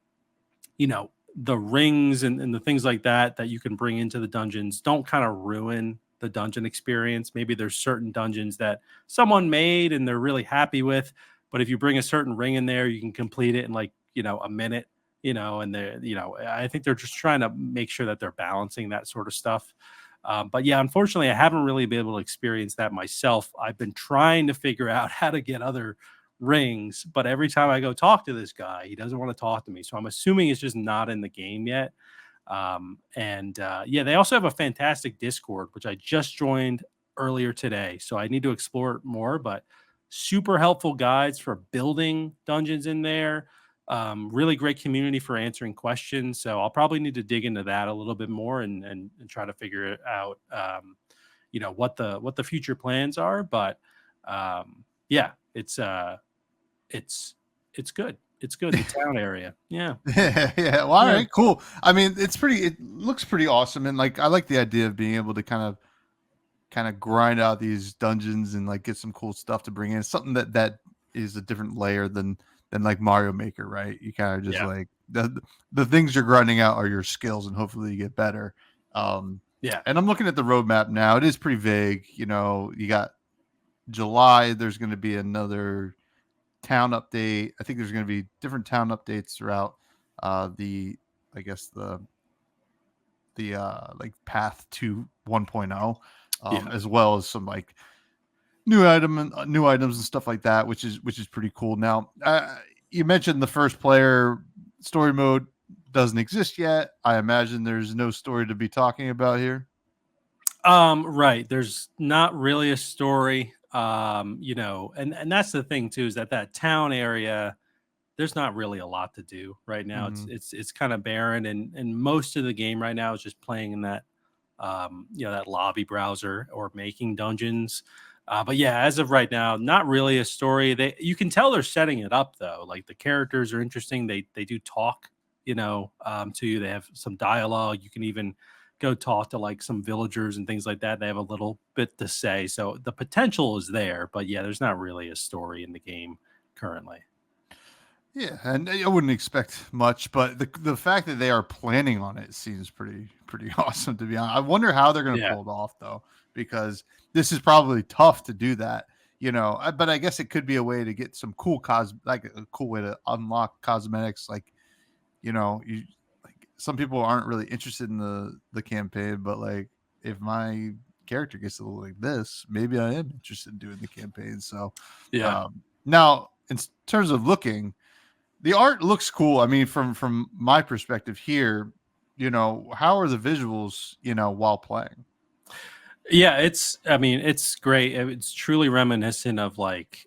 the rings and the things like that that you can bring into the dungeons don't kind of ruin the dungeon experience. Maybe there's certain dungeons that someone made and they're really happy with, but if you bring a certain ring in there, you can complete it in like a minute. And they're I think they're just trying to make sure that they're balancing that sort of stuff. But yeah, unfortunately, I haven't really been able to experience that myself. I've been trying to figure out how to get other rings, but every time I go talk to this guy, he doesn't want to talk to me. So I'm assuming it's just not in the game yet. And Yeah, they also have a fantastic Discord, which I just joined earlier today. So I need to explore it more, but super helpful guides for building dungeons in there. Really great community for answering questions. So I'll probably need to dig into that a little bit more and try to figure it out. What the future plans are, but yeah, it's it's good. It's good. The town area. Yeah. Yeah, yeah. Well, all Yeah. right, cool. I mean, it looks pretty awesome, and like I like the idea of being able to kind of grind out these dungeons and like get some cool stuff to bring in. Something that is a different layer than like Mario Maker, right? You kind of just Yeah. like the things you're grinding out are your skills, and hopefully you get better. Um, Yeah. and I'm looking at the roadmap now. It is pretty vague. You got July. There's going to be another town update. I think there's going to be different town updates throughout the I guess the like path to 1.0, Yeah. as well as some like new items and stuff like that, which is pretty cool. Now, you mentioned the first player story mode doesn't exist yet. I imagine there's no story to be talking about here. Right. There's not really a story. And that's the thing too, is that town area, there's not really a lot to do right now. It's Hmm. it's it's kind of barren, and most of the game right now is just playing in that lobby browser or making dungeons. But yeah, as of right now, not really a story. You can tell they're setting it up though. Like the characters are interesting. They do talk, to you. They have some dialogue. You can even go talk to like some villagers and things like that. They have a little bit to say. So the potential is there, but yeah, there's not really a story in the game currently. Yeah, and I wouldn't expect much, but the fact that they are planning on it seems pretty awesome, to be honest. I wonder how they're going to Yeah. pull it off though, because this is probably tough to do that. But I guess it could be a way to get some like a cool way to unlock cosmetics. Like, you like some people aren't really interested in the campaign, but like if my character gets to look like this, maybe I am interested in doing the campaign. So, Yeah. now terms of looking, the art looks cool. I mean, from my perspective here, how are the visuals, while playing? Yeah, I mean, it's great. It's truly reminiscent of like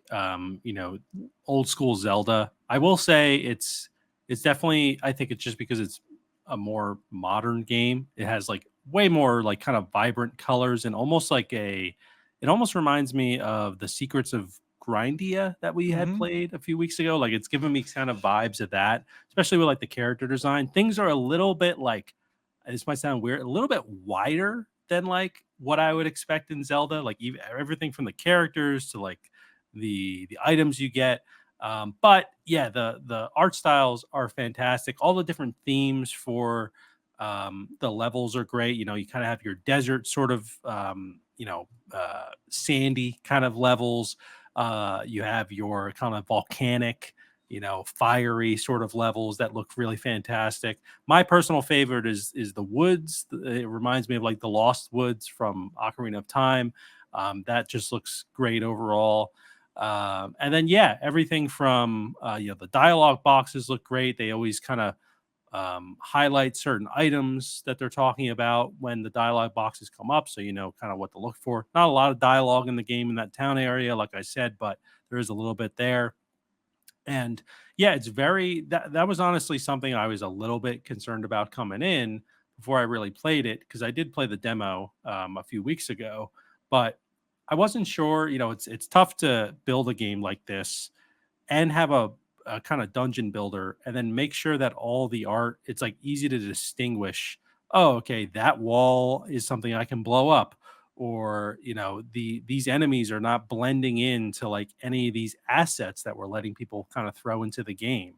old school Zelda. I will say it's definitely, I think it's just because it's a more modern game. It has like way more like kind of vibrant colors and almost like it almost reminds me of the Secrets of Grindia that we had Hmm. played a few weeks ago. Like it's giving me kind of vibes of that, especially with like the character design. Things are a little bit like, this might sound weird, a little bit wider than like what I would expect in Zelda, like even everything from the characters to like the items you get. But yeah, the art styles are fantastic. All the different themes for the levels are great. You kind of have your desert sort of sandy kind of levels. You have your kind of volcanic, fiery sort of levels that look really fantastic. My personal favorite is the woods. It reminds me of like the Lost Woods from Ocarina of Time. That just looks great overall. And then yeah, everything from the dialogue boxes look great. They always kind of highlight certain items that they're talking about when the dialogue boxes come up, so you know kind of what to look for. Not a lot of dialogue in the game in that town area, like I said, but there is a little bit there. And yeah, it's very that was honestly something I was a little bit concerned about coming in before I really played it, because I did play the demo a few weeks ago, but I wasn't sure. You know, it's tough to build a game like this and have a kind of dungeon builder, and then make sure that all the art, it's like easy to distinguish. Oh, okay, that wall is something I can blow up, or you know, these enemies are not blending into like any of these assets that we're letting people kind of throw into the game.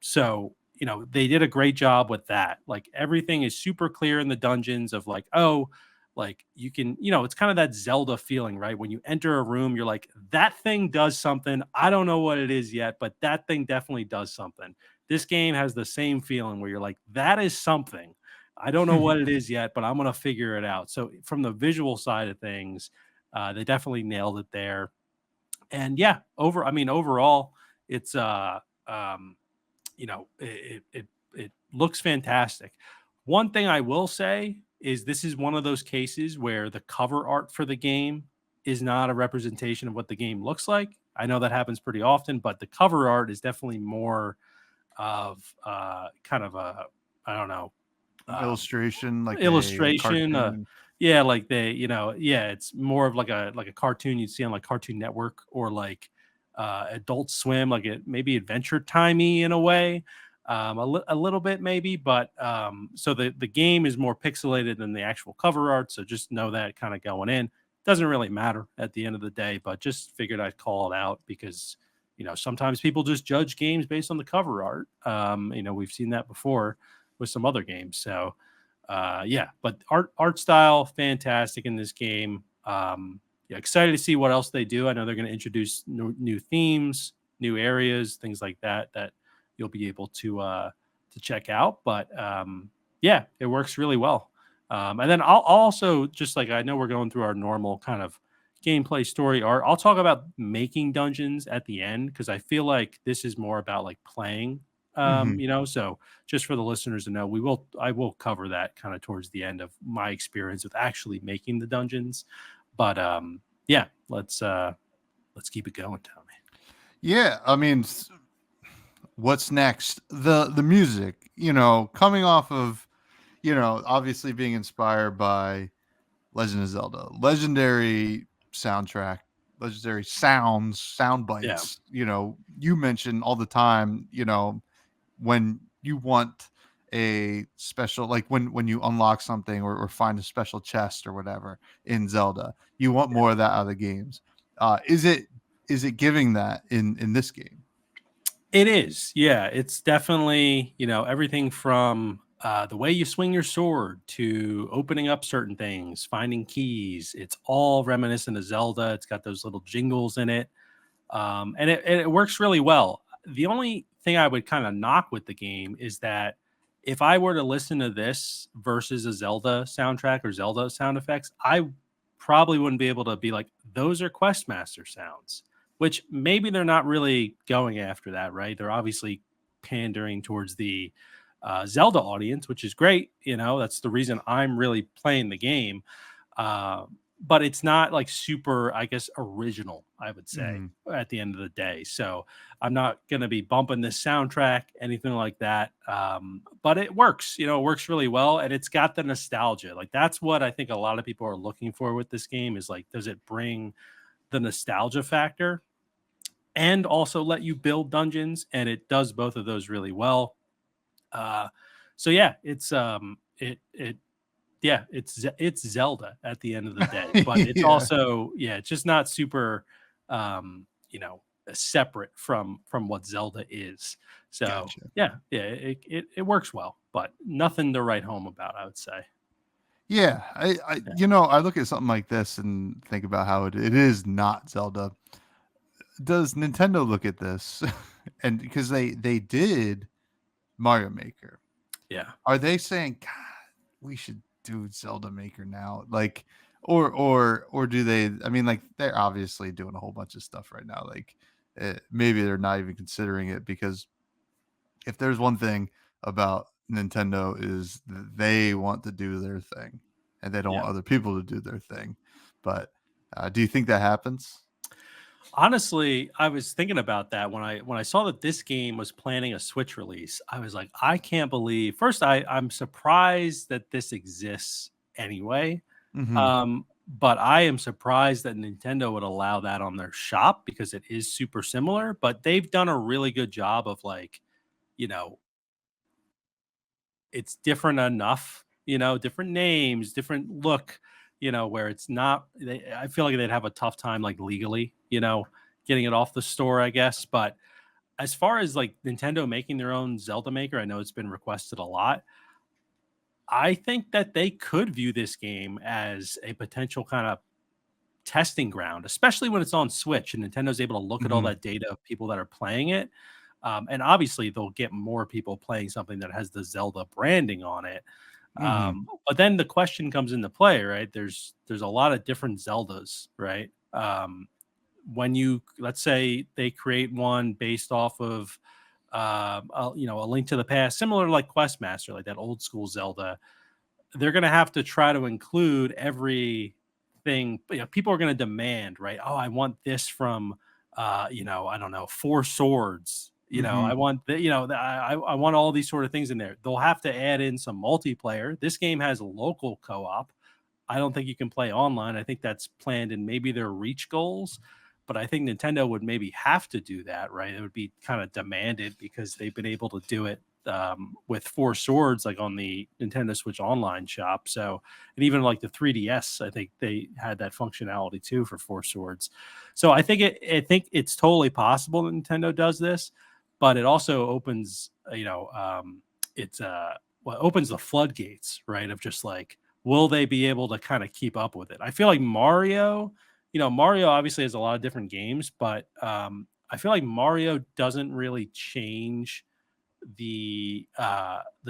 So you know, they did a great job with that. Like everything is super clear in the dungeons of like, oh, like you can, you know, it's kind of that Zelda feeling, right? When you enter a room, you're like, that thing does something. I don't know what it is yet, but that thing definitely does something. This game has the same feeling where you're like, that is something. I don't know what it is yet, but I'm going to figure it out. So, from the visual side of things, they definitely nailed it there. And yeah, I mean, overall, it's, um, you know, it looks fantastic. One thing I will say is this is one of those cases where the cover art for the game is not a representation of what the game looks like. I know that happens pretty often, but the cover art is definitely more of kind of a, I don't know, An um, illustration, like a illustration. cartoon. Yeah, like they, you know, yeah, it's more of like a cartoon you'd see on like Cartoon Network or like Adult Swim, like it maybe Adventure Timey in a way, a little bit maybe, but so the game is more pixelated than the actual cover art. So just know that kind of going in. Doesn't really matter at the end of the day, but just figured I'd call it out because you know sometimes people just judge games based on the cover art. You know, we've seen that before with some other games. So yeah, but art style fantastic in this game. Yeah, excited to see what else they do. I know they're going to introduce new themes, new areas, things like that that you'll be able to check out. But yeah, it works really well. And then I'll also just like I know we're going through our normal kind of gameplay story art. I'll talk about making dungeons at the end because I feel like this is more about like playing. Mhm. You know, so just for the listeners to know, I will cover that kind of towards the end of my experience with actually making the dungeons. But yeah, let's keep it going, Tommy. Yeah, I mean, what's next? The music, coming off of, obviously being inspired by Legend of Zelda, legendary soundtrack, legendary sound Yeah. bites. You mention all the time, when you want a special, like when you unlock something or find a special chest or whatever in Zelda, you want more of that out of the games. Is it giving that in this game? It is. Yeah, it's definitely, you know, everything from the way you swing your sword to opening up certain things, finding keys. It's all reminiscent of Zelda. It's got those little jingles in it. And it works really well. The only thing I would kind of knock with the game is that if I were to listen to this versus a Zelda soundtrack or Zelda sound effects, I probably wouldn't be able to be like, those are Questmaster sounds, which maybe they're not really going after that, right? They're obviously pandering towards the Zelda audience, which is great. You know, that's the reason I'm really playing the game. But it's not like super, I guess, original, I would say, Mhm. at the end of the day. So I'm not going to be bumping this soundtrack, anything like that. But it works, you know, it works really well. And it's got the nostalgia. Like that's what I think a lot of people are looking for with this game is like, does it bring the nostalgia factor and also let you build dungeons? And it does both of those really well. Uh, so yeah, it yeah, it's Zelda at the end of the day, but it's Yeah, also yeah, it's just not super, you know, separate from what Zelda is. So gotcha. yeah, it works well, but nothing to write home about, I would say. Yeah, I look at something like this and think about how it is not Zelda. Does Nintendo look at this and because they did Mario Maker, Yeah, are they saying, God, we should do Zelda Maker now? Like, or do they? I mean, like they're obviously doing a whole bunch of stuff right now. Like, maybe they're not even considering it because if there's one thing about Nintendo is they want to do their thing and they don't yeah. want other people to do their thing. But do you think that happens? Honestly, I was thinking about that when I saw that this game was planning a Switch release. I was like, I can't believe. First, I'm surprised that this exists anyway. Hmm. but I am surprised that Nintendo would allow that on their shop because it is super similar. But they've done a really good job of like, you know, it's different enough, different names, different look, where it's not. I feel like they'd have a tough time like legally, getting it off the store, I guess. But as far as like Nintendo making their own Zelda maker, I know it's been requested a lot. I think that they could view this game as a potential kind of testing ground, especially when it's on Switch and Nintendo's able to look at all Mhm. that data of people that are playing it. And obviously, they'll get more people playing something that has the Zelda branding on it. Mhm. But then the question comes into play, right? There's a lot of different Zeldas, right? When you let's say they create one based off of a Link to the Past, similar to like Questmaster, like that old school Zelda, they're going to have to try to include everything. People are going to demand, right? Oh, I want this from, I don't know, Four Swords. I Mhm. want I want all these sort of things in there. They'll have to add in some multiplayer. This game has local co-op. I don't think you can play online. I think that's planned in maybe their reach goals, but I think Nintendo would maybe have to do that, right? It would be kind of demanded because they've been able to do it with Four Swords, like on the Nintendo Switch Online shop. So, and even like the 3DS, I think they had that functionality too for Four Swords. So I think it's totally possible that Nintendo does this, but it also opens, it's well, it opens the floodgates, right? Of just like, will they be able to kind of keep up with it? I feel like Mario obviously has a lot of different games, but I feel like Mario doesn't really change the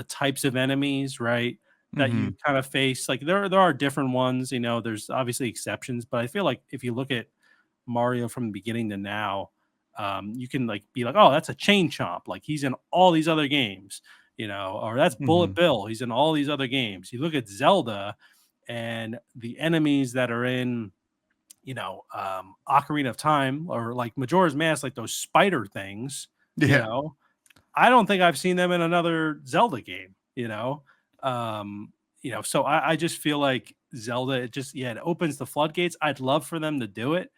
types of enemies, right? That you Mhm. kind of face. Like there are different ones, there's obviously exceptions, but I feel like if you look at Mario from the beginning to now, you can like be like, oh, that's a chain chomp. Like he's in all these other games, or that's Bullet Mhm. Bill. He's in all these other games. You look at Zelda and the enemies that are in, Ocarina of Time or like Majora's Mask, like those spider things, you Yeah. know, I don't think I've seen them in another Zelda game, so I just feel like Zelda, it opens the floodgates. I'd love for them to do it.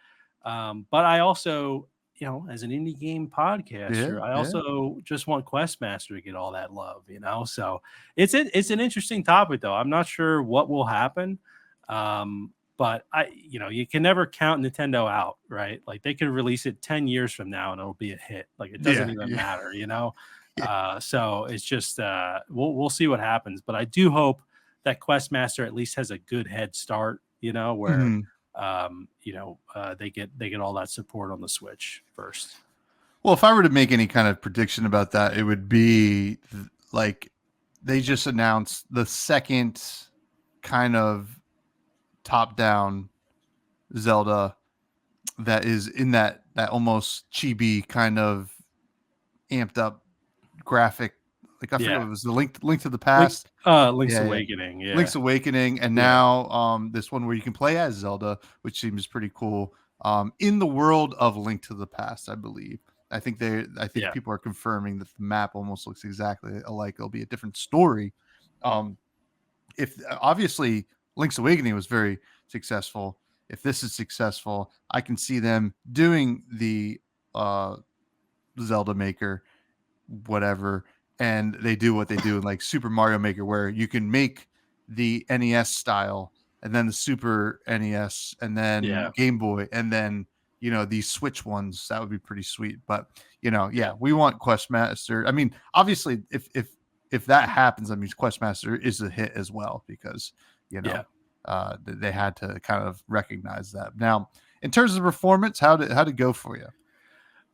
But I also, as an indie game Yeah. podcaster, I Yeah. also just want Questmaster to get all that love, So it's an interesting topic though. I'm not sure what will happen. But you can never count Nintendo out, right? Like they could release it 10 years from now and it'll be a hit. Like it doesn't Yeah. even Yeah. matter. Yeah. So it's just we'll see what happens. But I do hope that Questmaster at least has a good head start, where Mhm. they get all that support on the Switch first. Well, if I were to make any kind of prediction about that, it would be like they just announced the second kind of top-down Zelda that is in that almost chibi kind of amped up graphic. Like I forget Yeah. what it was, the Link to the Past. Link's Yeah, yeah. Awakening. Yeah. Link's Awakening, and Yeah. now this one where you can play as Zelda, which seems pretty cool. In the world of Link to the Past, I believe. I think Yeah. people are confirming that the map almost looks exactly alike. It'll be a different story. Um, if obviously Link's Awakening was very successful. If this is successful, I can see them doing the uh Zelda Maker, whatever, and they do what they do in like Super Mario Maker, where you can make the NES style, and then the Super NES, and then Yeah. Game Boy, and then these Switch ones. That would be pretty sweet. But Yeah. yeah, we want Questmaster. I mean, obviously, if that happens, I mean, Questmaster is a hit as well because you Yeah. know they had to kind of recognize that. Now, in terms of performance, how did it go for you?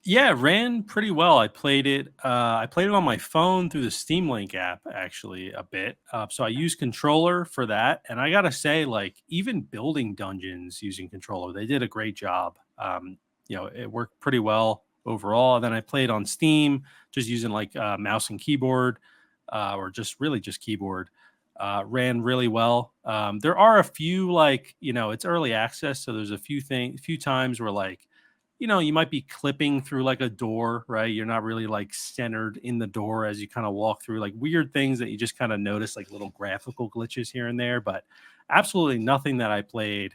Yeah, it ran pretty well. I played it. I played it on my phone through the Steam Link app, actually, a bit. So I used controller for that, and I gotta say, like, even building dungeons using controller, they did a great job. It worked pretty well overall. Then I played on Steam, just using like mouse and keyboard, or just really just keyboard. Ran really well. There are a few like it's early access, so there's few times where like you might be clipping through like a door, right? You're not really like centered in the door as you kind of walk through, like weird things that you just kind of notice, like little graphical glitches here and there, but absolutely nothing that I played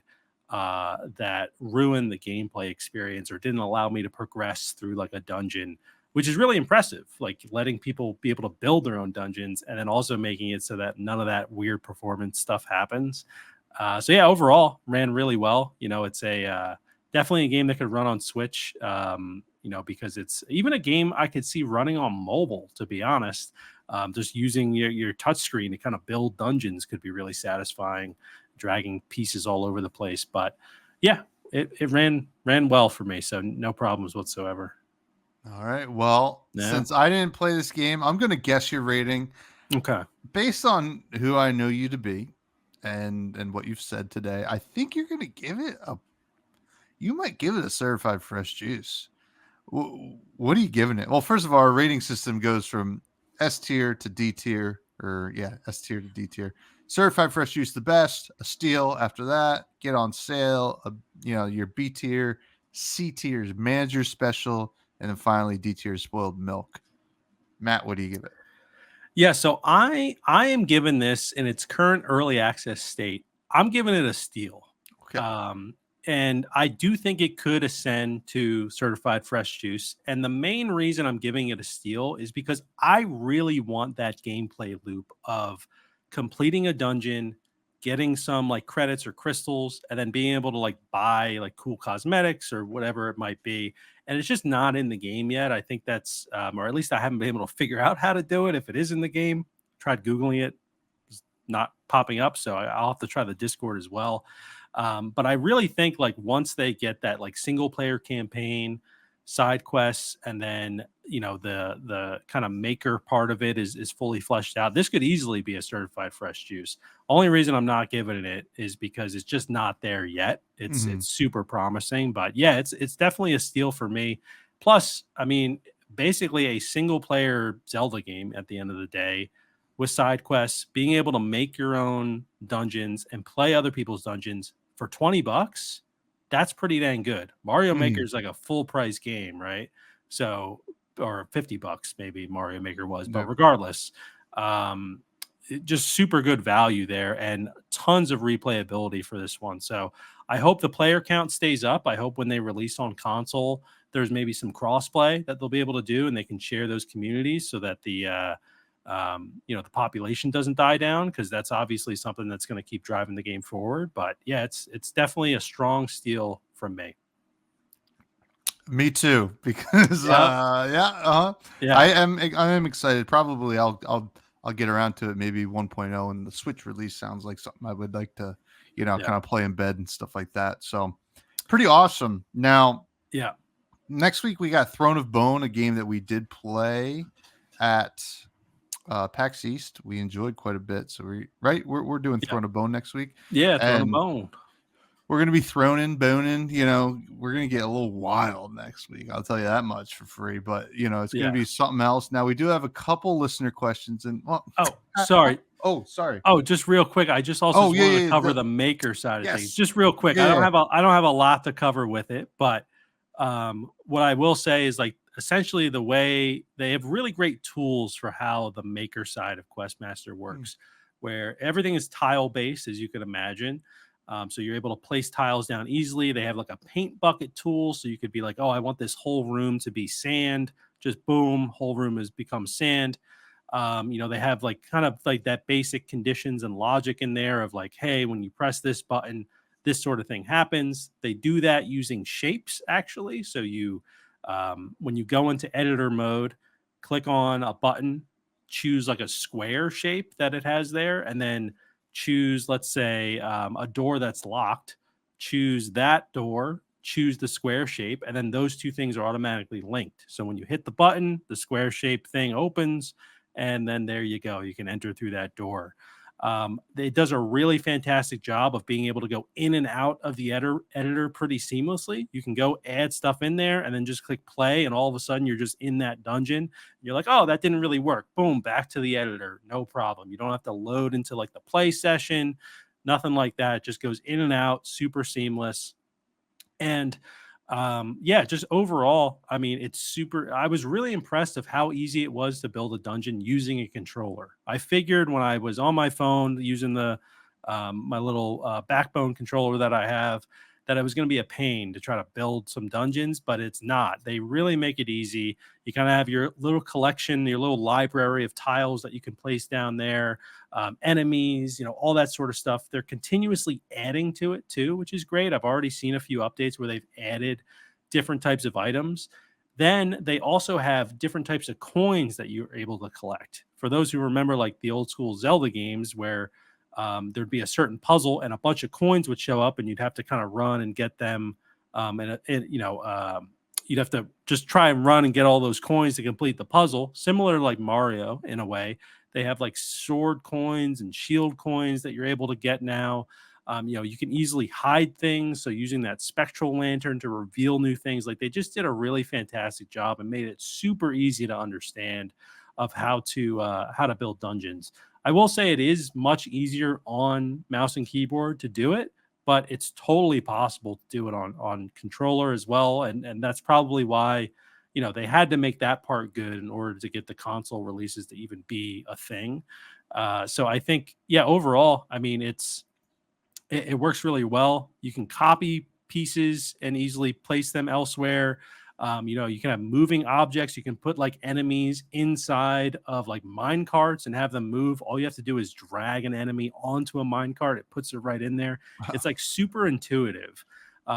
that ruined the gameplay experience or didn't allow me to progress through like a dungeon, which is really impressive. Like letting people be able to build their own dungeons and then also making it so that none of that weird performance stuff happens. So yeah, overall ran really well. It's a definitely a game that could run on Switch. Because it's even a game I could see running on mobile. To be honest, just using your touchscreen to kind of build dungeons could be really satisfying, dragging pieces all over the place. But yeah, it ran well for me, so no problems whatsoever. All right. Well, Yeah. since I didn't play this game, I'm going to guess your rating Okay. based on who I know you to be and what you've said today. I think you're going to give it a you might give it a certified fresh juice. What are you giving it? Well, first of all, our rating system goes from S tier to D tier, or yeah, S tier to D tier. Certified fresh juice, the best. A steal after that. Get on sale. Your B tier, C tier is manager special, and then finally D tier is spoiled milk. Matt, what do you give it? Yeah, so I am giving this in its current early access state. I'm giving it a steal. Okay. Um, and I do think it could ascend to certified fresh juice. And the main reason I'm giving it a steal is because I really want that gameplay loop of completing a dungeon, getting some like credits or crystals, and then being able to like buy like cool cosmetics or whatever it might be. And it's just not in the game yet. I think that's, or at least I haven't been able to figure out how to do it. If it is in the game, tried Googling it, it's not popping up. So I'll have to try the Discord as well. But I really think like once they get that like single player campaign, side quests, and then the kind of maker part of it is fully fleshed out, this could easily be a certified fresh juice. Only reason I'm not giving it is because it's just not there yet. It's super promising, but yeah, it's definitely a steal for me. Plus, I mean, basically a single player Zelda game at the end of the day with side quests, being able to make your own dungeons and play other people's dungeons for $20, that's pretty dang good. Mario Maker is like a full price game, right? So, or $50 maybe Mario Maker was, but Yep. regardless, just super good value there and tons of replayability for this one. So I hope the player count stays up. I hope when they release on console, there's maybe some crossplay that they'll be able to do and they can share those communities so that the population doesn't die down, because that's obviously something that's going to keep driving the game forward. But yeah, it's definitely a strong steal from me. Me too, because Yep. Yeah. I am excited. Probably I'll get around to it. Maybe 1.0 and the Switch release sounds like something I would like to, Yeah. kind of play in bed and stuff like that. So pretty awesome. Now, Yeah. next week we got Throne of Bone, a game that we did play at PAX East. We enjoyed quite a bit. So we're doing Yeah. Throne of Bone next week. Yeah. Throwing a And bone. we're going to be throning, boning. We're going to get a little wild next week. I'll tell you that much for free. But, it's going Yeah. to be something else. Now, we do have a couple listener questions. And, well, Oh, sorry. Sorry. Oh, just real quick. I just also Yeah, wanted to yeah. cover the maker side of things. Yes. Just real quick. Yeah. I don't have a lot to cover with it, but what I will say is like essentially the way they have really great tools for how the maker side of Questmaster works, where everything is tile based, as you can imagine. So you're able to place tiles down easily. They have like a paint bucket tool. So you could be like, oh, I want this whole room to be sand. Just boom, whole room has become sand. They have like kind of like that basic conditions and logic in there of like, hey, when you press this button, this sort of thing happens. They do that using shapes actually. So when you go into editor mode, click on a button, choose like a square shape that it has there, and then choose, let's say, a door that's locked, choose that door, choose the square shape, and then those two things are automatically linked. So when you hit the button, the square shape thing opens, and then there you go. You can enter through that door. It does a really fantastic job of being able to go in and out of the editor pretty seamlessly. You can go add stuff in there and then just click play, and all of a sudden you're just in that dungeon. You're like, oh, that didn't really work. Boom, back to the editor. No problem. You don't have to load into like the play session, nothing like that. It just goes in and out, super seamless. And just overall, I mean, it's super. I was really impressed of how easy it was to build a dungeon using a controller. I figured when I was on my phone using the my little backbone controller that I have, that it was going to be a pain to try to build some dungeons, but it's not. They really make it easy. You kind of have your little collection, your little library of tiles that you can place down there, enemies, all that sort of stuff. They're continuously adding to it too, which is great. I've already seen a few updates where they've added different types of items. Then they also have different types of coins that you're able to collect. For those who remember, like the old school Zelda games, where there'd be a certain puzzle and a bunch of coins would show up, and you'd have to kind of run and get them. You'd have to just try and run and get all those coins to complete the puzzle. Similar to like Mario in a way, they have like sword coins and shield coins that you're able to get now. You can easily hide things. So using that spectral lantern to reveal new things, like they just did a really fantastic job and made it super easy to understand of how to build dungeons. I will say it is much easier on mouse and keyboard to do it, but it's totally possible to do it on controller as well. And that's probably why, they had to make that part good in order to get the console releases to even be a thing. So I think, yeah, overall, I mean, it works really well. You can copy pieces and easily place them elsewhere. You can have moving objects. You can put like enemies inside of like mine carts and have them move. All you have to do is drag an enemy onto a mine cart. It puts it right in there. It's like super intuitive.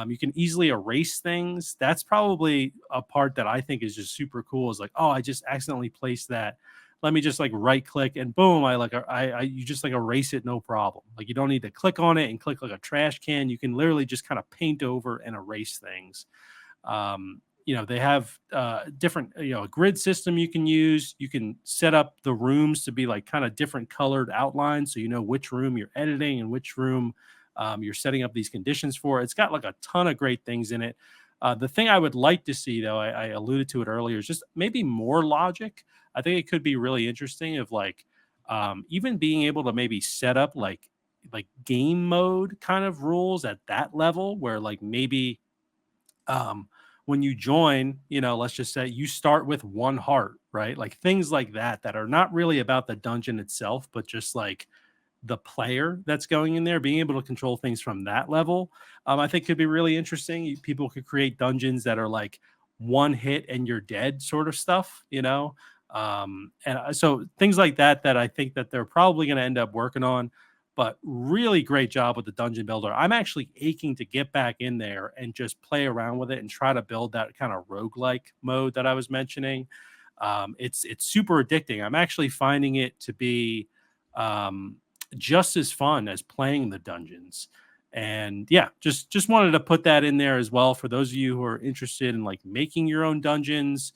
You can easily erase things. That's probably a part that I think is just super cool. Is like, oh, I just accidentally placed that. Let me just like right click and boom, you just like erase it, no problem. Like you don't need to click on it and click like a trash can. You can literally just kind of paint over and erase things. They have different, a grid system you can use. You can set up the rooms to be like kind of different colored outlines, so you know which room you're editing and which room you're setting up these conditions for. It's got like a ton of great things in it. The thing I would like to see, though, I alluded to it earlier, is just maybe more logic. I think it could be really interesting of like even being able to maybe set up like game mode kind of rules at that level, where like maybe when you join, let's just say you start with one heart, right? Like things like that are not really about the dungeon itself, but just like the player that's going in there, being able to control things from that level, I think could be really interesting. People could create dungeons that are like one hit and you're dead sort of stuff, so things like that I think that they're probably going to end up working on. But really great job with the dungeon builder. I'm actually aching to get back in there and just play around with it and try to build that kind of roguelike mode that I was mentioning. It's super addicting. I'm actually finding it to be just as fun as playing the dungeons. And yeah, just wanted to put that in there as well for those of you who are interested in like making your own dungeons.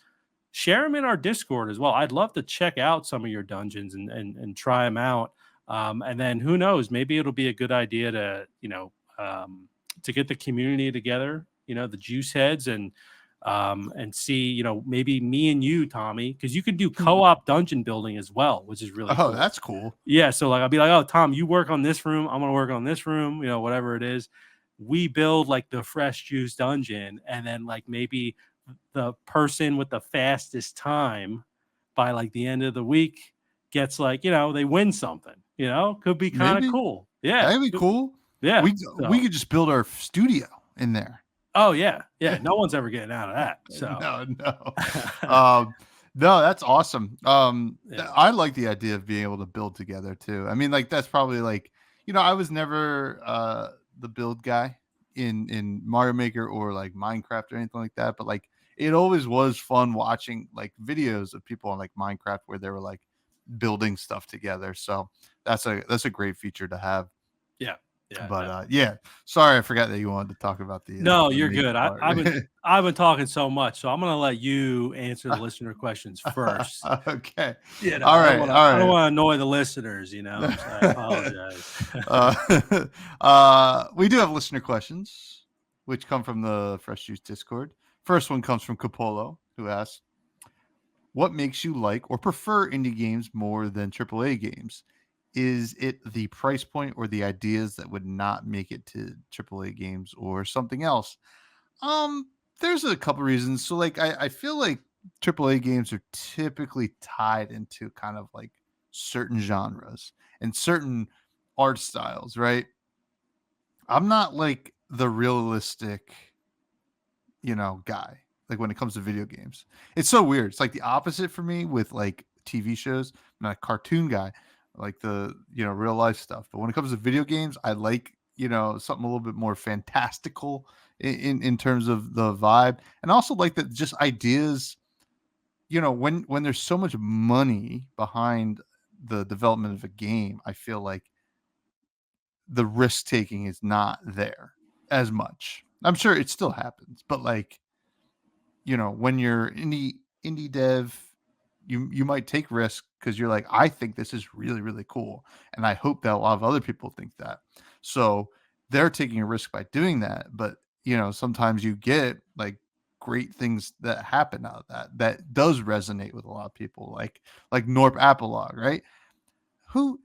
Share them in our Discord as well. I'd love to check out some of your dungeons and try them out. And then who knows, maybe it'll be a good idea to, to get the community together, the juice heads and see, maybe me and you, Tommy, because you could do co-op dungeon building as well, which is really cool. That's cool. Yeah. So like, I'll be like, oh, Tom, you work on this room. I'm going to work on this room, whatever it is. We build like the fresh juice dungeon, and then like maybe the person with the fastest time by like the end of the week gets like, they win something, could be kind of cool. Yeah. That'd be cool. Yeah. We could just build our studio in there. Oh yeah. Yeah. No one's ever getting out of that. So no. No, that's awesome. I like the idea of being able to build together too. I mean, like that's probably like, I was never the build guy in Mario Maker or like Minecraft or anything like that, but like it always was fun watching like videos of people on like Minecraft where they were like building stuff together. So that's a great feature to have. Yeah. Yeah, but sorry, I forgot that you wanted to talk about the. No, you're good. I've been talking so much, so I'm gonna let you answer the listener questions first. Okay. All right. I don't want to annoy the listeners. So I apologize. We do have listener questions, which come from the Fresh Juice Discord. First one comes from Capolo, who asks, "What makes you like or prefer indie games more than AAA games? Is it the price point or the ideas that would not make it to AAA games or something else?" There's a couple reasons. So like I feel like AAA games are typically tied into kind of like certain genres and certain art styles, right? I'm not like the realistic, guy. Like when it comes to video games, it's so weird. It's like the opposite for me with like TV shows. I'm not a cartoon guy, I like the real life stuff. But when it comes to video games, I like something a little bit more fantastical in terms of the vibe, and also like that just ideas. When there's so much money behind the development of a game, I feel like the risk taking is not there as much. I'm sure it still happens, but like when you're indie dev, you might take risk because you're like, I think this is really really cool, and I hope that a lot of other people think that. So they're taking a risk by doing that, but sometimes you get like great things that happen out of that does resonate with a lot of people, like Norp Apolog, right? Who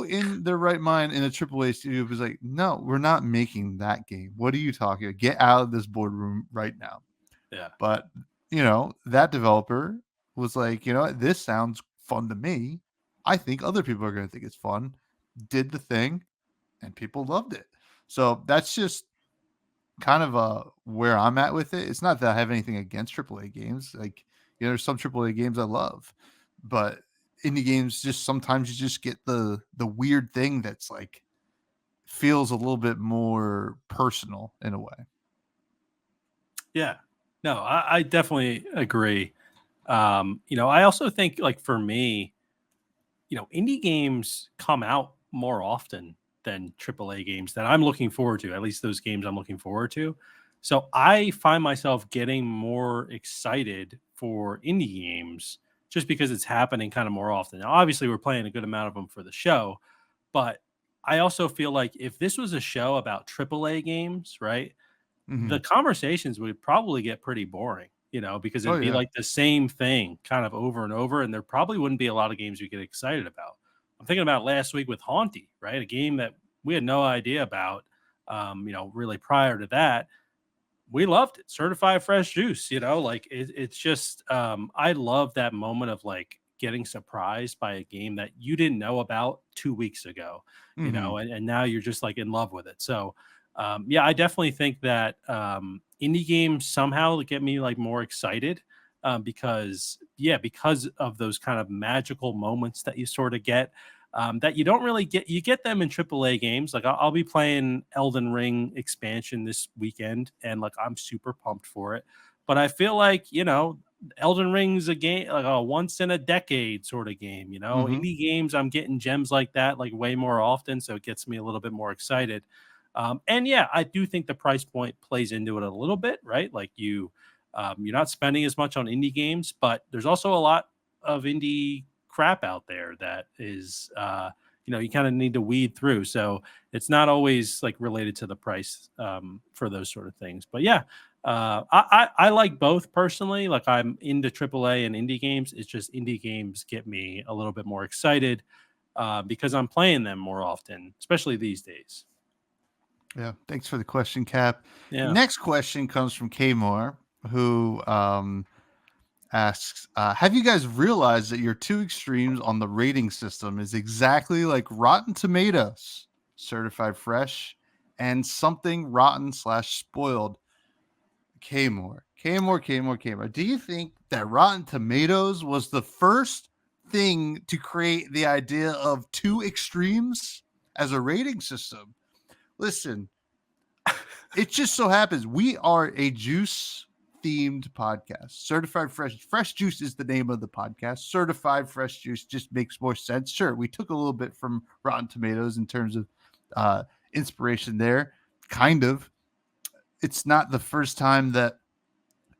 in their right mind in a AAA studio was like, no, we're not making that game. What are you talking about? Get out of this boardroom right now. Yeah. But that developer was like, what, this sounds fun to me. I think other people are going to think it's fun. Did the thing, and people loved it. So that's just kind of where I'm at with it. It's not that I have anything against AAA games. Like, there's some AAA games I love, but indie games just sometimes you just get the weird thing that's like feels a little bit more personal in a way. Yeah. No, I definitely agree. I also think like for me, indie games come out more often than AAA games that I'm looking forward to, at least those games I'm looking forward to. So I find myself getting more excited for indie games just because it's happening kind of more often. Now, obviously, we're playing a good amount of them for the show, but I also feel like if this was a show about AAA games, right, Mm-hmm. the conversations would probably get pretty boring, because Oh it'd be yeah. like the same thing kind of over and over, and there probably wouldn't be a lot of games you get excited about. I'm thinking about last week with Haunty, right? A game that we had no idea about, really prior to that. We loved it. Certified fresh juice, like it's just, I love that moment of like getting surprised by a game that you didn't know about 2 weeks ago, Mm-hmm. and now you're just like in love with it. So, yeah, I definitely think that indie games somehow get me like more excited, because of those kind of magical moments that you sort of get, that you don't really get. You get them in AAA games. Like I'll be playing Elden Ring expansion this weekend, and like I'm super pumped for it. But I feel like Elden Ring's a game like a once in a decade sort of game. Mm-hmm. Indie games, I'm getting gems like that like way more often, so it gets me a little bit more excited. And yeah, I do think the price point plays into it a little bit, right? Like you're not spending as much on indie games, but there's also a lot of indie crap out there that is, you kind of need to weed through. So it's not always like related to the price, for those sort of things. But yeah, I like both personally. Like I'm into AAA and indie games. It's just indie games get me a little bit more excited, because I'm playing them more often, especially these days. Yeah. Thanks for the question, Cap. Yeah. Next question comes from K Moore, who asks, have you guys realized that your two extremes on the rating system is exactly like Rotten Tomatoes, certified fresh, and something rotten slash spoiled? Kmore, Kmore, Kmore, Kmore. Do you think that Rotten Tomatoes was the first thing to create the idea of two extremes as a rating system? Listen, it just so happens we are a juice themed podcast. Certified fresh juice is the name of the podcast. Certified fresh juice just makes more sense. Sure, we took a little bit from Rotten Tomatoes in terms of inspiration there, kind of. It's not the first time that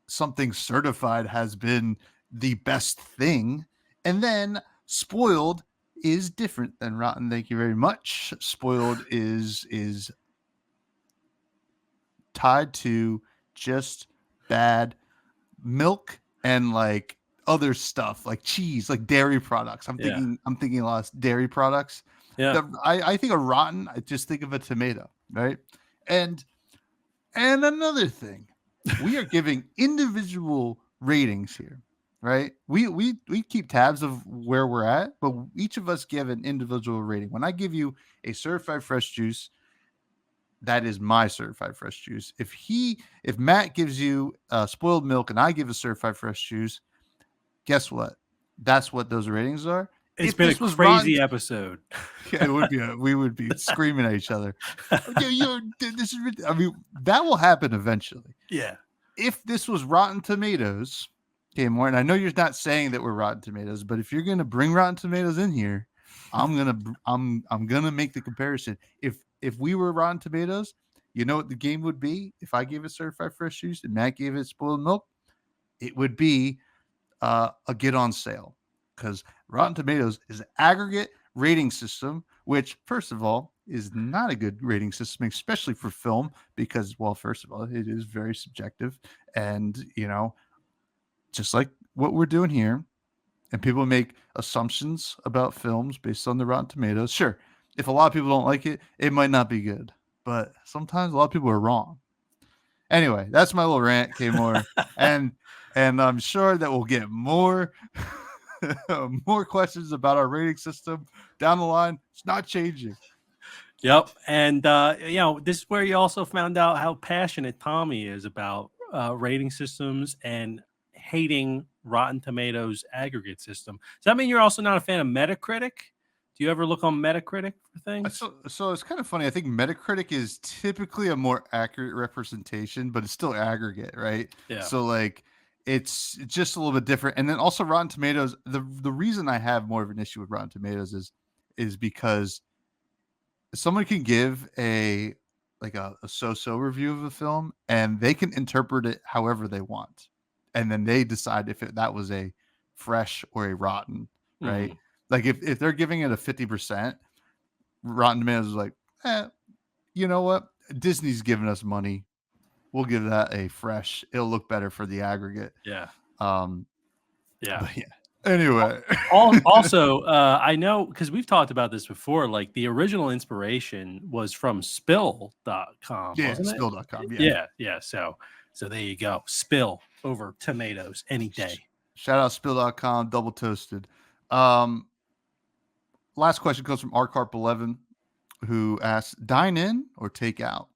something certified has been the best thing. And then spoiled is different than rotten. Thank you very much. Spoiled is tied to just bad milk and like other stuff like cheese, like dairy products. I'm Yeah. thinking a lot of dairy products. Yeah. I think of rotten, I just think of a tomato, right? And another thing, we are giving individual ratings here. right? We keep tabs of where we're at, but each of us give an individual rating. When I give you a certified fresh juice, that is my certified fresh juice. If Matt gives you spoiled milk and I give a certified fresh juice, guess what? That's what those ratings are. It's If been a this was rotten, crazy episode. it would be we would be screaming at each other. This is. I mean, that will happen eventually. Yeah. If this was Rotten Tomatoes, okay, Morton, I know you're not saying that we're Rotten Tomatoes, but if you're gonna bring Rotten Tomatoes in here, I'm gonna make the comparison. If we were Rotten Tomatoes, you know what the game would be? If I gave it certified fresh juice and Matt gave it spoiled milk, it would be a get on sale, because Rotten Tomatoes is an aggregate rating system, which, first of all, is not a good rating system, especially for film, because, well, first of all, it is very subjective. And, just like what we're doing here, and people make assumptions about films based on the Rotten Tomatoes. Sure, if a lot of people don't like it, it might not be good, but sometimes a lot of people are wrong. Anyway, that's my little rant, Kmore, and I'm sure that we'll get more more questions about our rating system down the line. It's not changing. Yep. And, this is where you also found out how passionate Tommy is about rating systems and hating Rotten Tomatoes aggregate system. Does that mean you're also not a fan of Metacritic? Do you ever look on Metacritic for things? So it's kind of funny. I think Metacritic is typically a more accurate representation, but it's still aggregate, right? Yeah. So like it's just a little bit different. And then also Rotten Tomatoes, the reason I have more of an issue with Rotten Tomatoes is because someone can give a so-so review of a film and they can interpret it however they want. And then they decide if that was a fresh or a rotten, right? Mm. Like if they're giving it a 50%, Rotten Tomatoes is like, you know what? Disney's giving us money. We'll give that a fresh. It'll look better for the aggregate. Yeah. Yeah. Yeah. Yeah. Anyway. Also, I know, because we've talked about this before, like the original inspiration was from spill.com, Yeah, wasn't it? spill.com. Yeah. Yeah. So there you go. Spill over tomatoes any day. Shout out spill.com, double toasted. Last question comes from rcarp11, who asks, dine in or take out?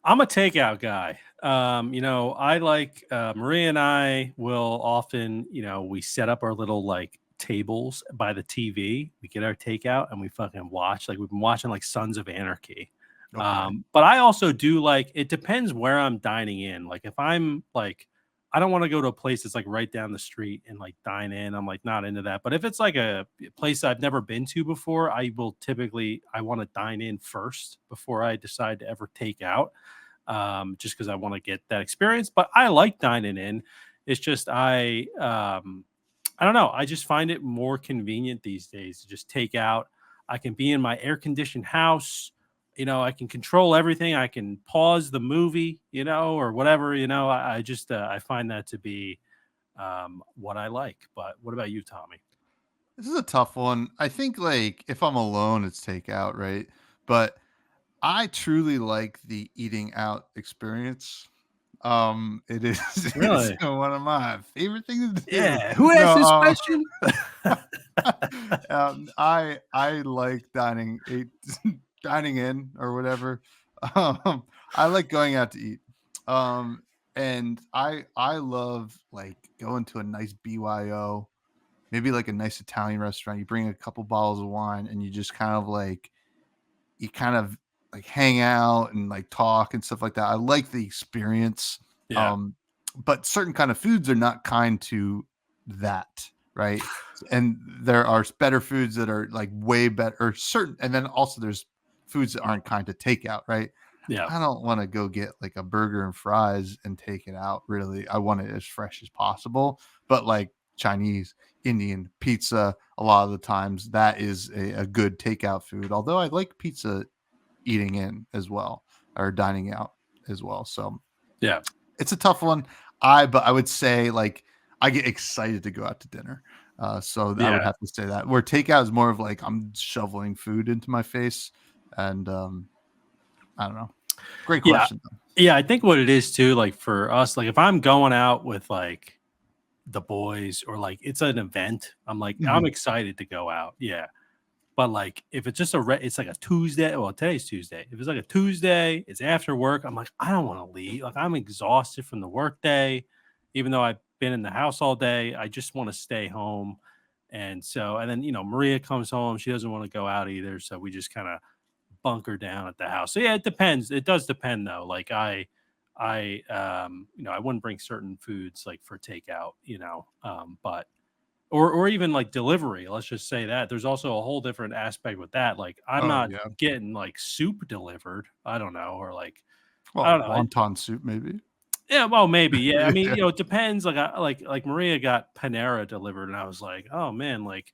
I'm a takeout guy. I like Maria and I will often, we set up our little like tables by the TV. We get our takeout and we fucking watch. Like we've been watching like Sons of Anarchy. Okay. But I also do like, it depends where I'm dining in. Like if I'm like, I don't want to go to a place that's like right down the street and like dine in. I'm like not into that. But if it's like a place I've never been to before, I want to dine in first before I decide to ever take out. Just because I want to get that experience. But I like dining in. It's just I don't know. I just find it more convenient these days to just take out. I can be in my air conditioned house. I can control everything. I can pause the movie, or whatever. I just I find that to be what I like. But what about you, Tommy? This is a tough one. I think like if I'm alone, it's takeout, right? But I truly like the eating out experience. It is it's Really? one of my favorite things to do. Yeah. Who No, asked this question? I like dining in or whatever. I like going out to eat. And I love like going to a nice BYO, maybe like a nice Italian restaurant. You bring a couple bottles of wine and you kind of like hang out and like talk and stuff like that. I like the experience. Yeah. But certain kind of foods are not kind to that, right? And there are better foods that are like way better, or certain, and then also there's foods that aren't kind to takeout, right? Yeah. I don't want to go get like a burger and fries and take it out. Really, I want it as fresh as possible. But like Chinese, Indian, pizza, a lot of the times that is a good takeout food. Although I like pizza eating in as well, or dining out as well. So Yeah. it's a tough one. But I would say like I get excited to go out to dinner. So I would have to say that, where takeout is more of like I'm shoveling food into my face. And I don't know. Great question. Yeah, I think what it is too, like for us, like if I'm going out with like the boys or like it's an event, I'm like, I'm Mhm. excited to go out. Yeah. But like if it's just it's like a Tuesday. Well, today's Tuesday. If it's like a Tuesday, it's after work. I'm like, I don't want to leave. Like I'm exhausted from the work day, even though I've been in the house all day. I just want to stay home. And then Maria comes home. She doesn't want to go out either. So we just kind of bunker down at the house. So yeah, it depends. It does depend though. Like I wouldn't bring certain foods like for takeout, but or even like delivery. Let's just say that there's also a whole different aspect with that. Like I'm Oh not yeah. getting like soup delivered. I don't know, or like I Well, don't know. wonton soup maybe. Yeah, well, maybe. Yeah, I mean, Yeah. it depends. Like, like Maria got Panera delivered, and I was like, oh man, like,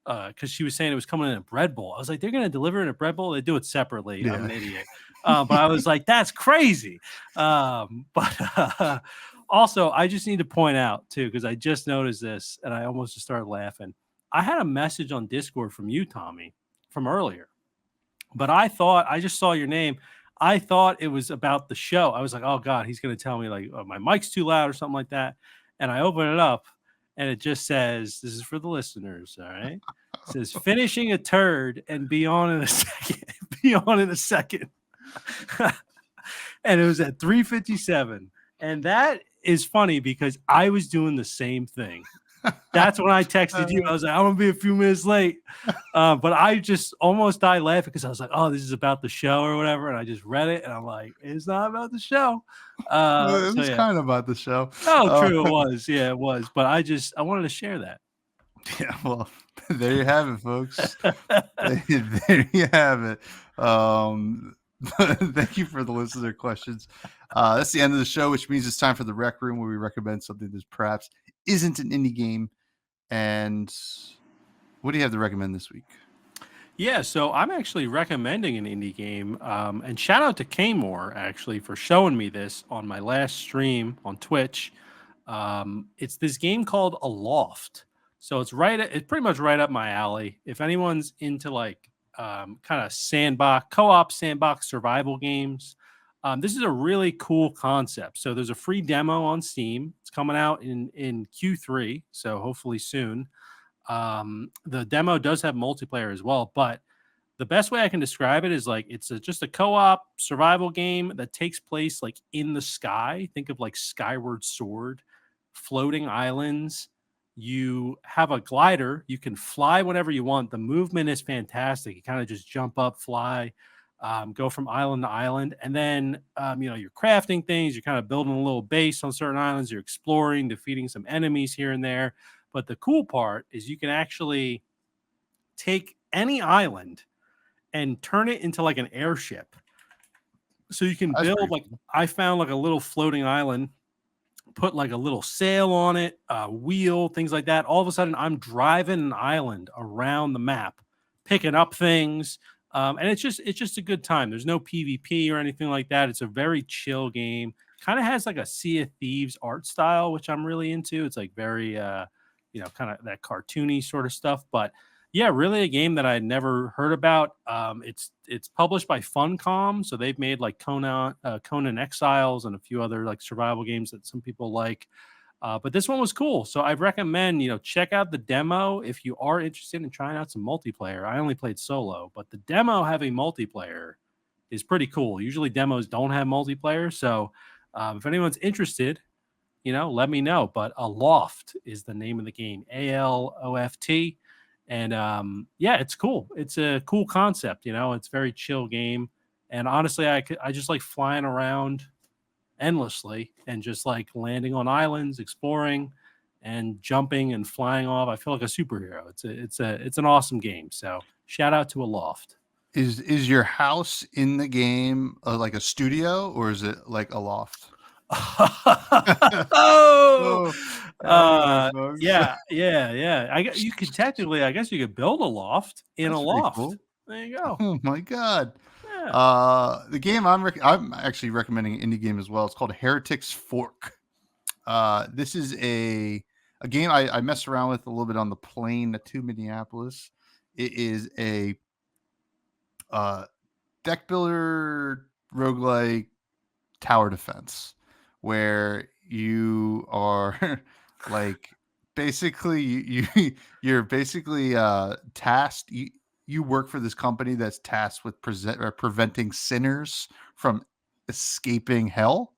because she was saying it was coming in a bread bowl. I was like, they're gonna deliver in a bread bowl. They do it separately. I'm Yeah. an idiot. But I was like, that's crazy. But also, I just need to point out too, because I just noticed this, and I almost just started laughing. I had a message on Discord from you, Tommy, from earlier, but I just saw your name. I thought it was about the show. I was like, oh God, he's going to tell me like my mic's too loud or something like that. And I open it up and it just says, this is for the listeners. All right. It says finishing a turd and be on in a second. Be on in a second. And it was at 3:57. And that is funny because I was doing the same thing. That's when I texted you. I was like, I'm gonna be a few minutes late. But I just almost died laughing because I was like, oh, this is about the show or whatever. And I just read it and I'm like, it's not about the show. It So was yeah. kind of about the show. Oh, true, it was. Yeah, it was. But I wanted to share that. Yeah, well, there you have it, folks. There you have it. Thank you for the listener questions. That's the end of the show, which means it's time for the Rec Room, where we recommend something that perhaps isn't an indie game. And what do you have to recommend this week? Yeah, so I'm actually recommending an indie game. And shout out to Kmore actually for showing me this on my last stream on Twitch. It's this game called Aloft. So it's pretty much right up my alley. If anyone's into like kind of co-op sandbox survival games, this is a really cool concept. So there's a free demo on Steam. It's coming out in Q3, so hopefully soon. The demo does have multiplayer as well, but the best way I can describe it is like just a co-op survival game that takes place like in the sky. Think of like Skyward Sword, floating islands. You have a glider. You can fly whenever you want. The movement is fantastic. You kind of just jump up, fly, go from island to island, and then you're crafting things. You're kind of building a little base on certain islands. You're exploring, defeating some enemies here and there. But the cool part is you can actually take any island and turn it into like an airship. So you can That's build pretty like cool. I found like a little floating island, put like a little sail on it, a wheel, things like that. All of a sudden, I'm driving an island around the map, picking up things, and it's just a good time. There's no PvP or anything like that. It's a very chill game. Kind of has like a Sea of Thieves art style, which I'm really into. It's like very, kind of that cartoony sort of stuff. But yeah, really a game that I had never heard about. It's published by Funcom, so they've made like Conan Exiles and a few other like survival games that some people like. But this one was cool, so I recommend check out the demo if you are interested in trying out some multiplayer. I only played solo, but the demo having multiplayer is pretty cool. Usually demos don't have multiplayer, so if anyone's interested, let me know. But Aloft is the name of the game, Aloft. And yeah, it's cool. It's a cool concept. It's a very chill game. And honestly, I just like flying around endlessly and just like landing on islands, exploring, and jumping and flying off. I feel like a superhero. It's an awesome game. So shout out to Aloft. Is your house in the game like a studio, or is it like a loft? Oh, Oh, anyway, folks. yeah. You could technically, I guess, you could build a loft in a That's pretty loft. cool. There you go. Oh my god. Yeah. The game I'm actually recommending an indie game as well. It's called Heretics Fork. This is a game I messed around with a little bit on the plane to Minneapolis. It is a deck builder roguelike tower defense where you are like basically you're basically tasked. You work for this company that's tasked with preventing sinners from escaping hell,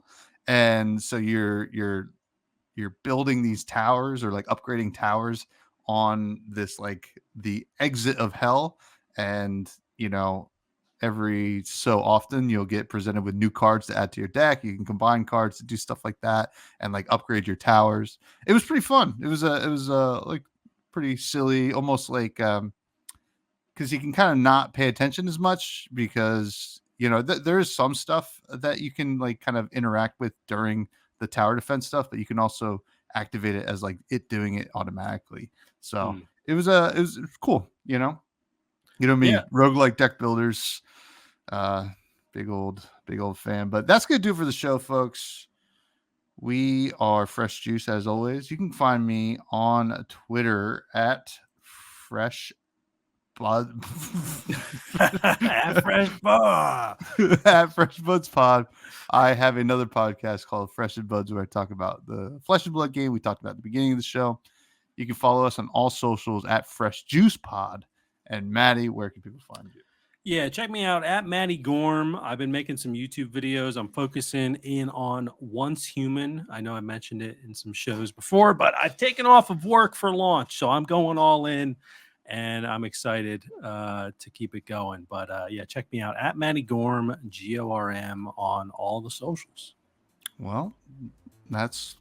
and so you're building these towers or like upgrading towers on this like the exit of hell, and every so often you'll get presented with new cards to add to your deck. You can combine cards to do stuff like that and like upgrade your towers. It was pretty fun. It was like pretty silly, almost like because you can kind of not pay attention as much because there is some stuff that you can like kind of interact with during the tower defense stuff, but you can also activate it as like it doing it automatically. So Mm. it was cool. Yeah. Me, roguelike deck builders, uh, big old fan. But that's gonna do it for the show, folks. We are Fresh Juice as always. You can find me on Twitter at Fresh Blood At Fresh Bar. at Fresh Buds Pod. I have another podcast called Fresh and Buds where I talk about the Flesh and Blood game we talked about at the beginning of the show. You can follow us on all socials at Fresh Juice Pod. And Maddie, where can people find you? Yeah, check me out at Matty Gorm. I've been making some YouTube videos. I'm focusing in on Once Human. I know I mentioned it in some shows before, but I've taken off of work for launch, so I'm going all in, and I'm excited to keep it going. But yeah, check me out at Matty Gorm, GORM, on all the socials. Well, that's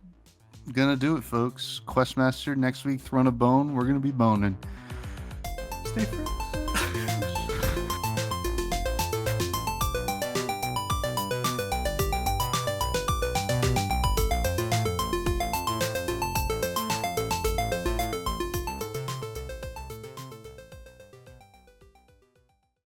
gonna do it, folks. Questmaster next week, Throne of Bone. We're gonna be boning. Stay fresh.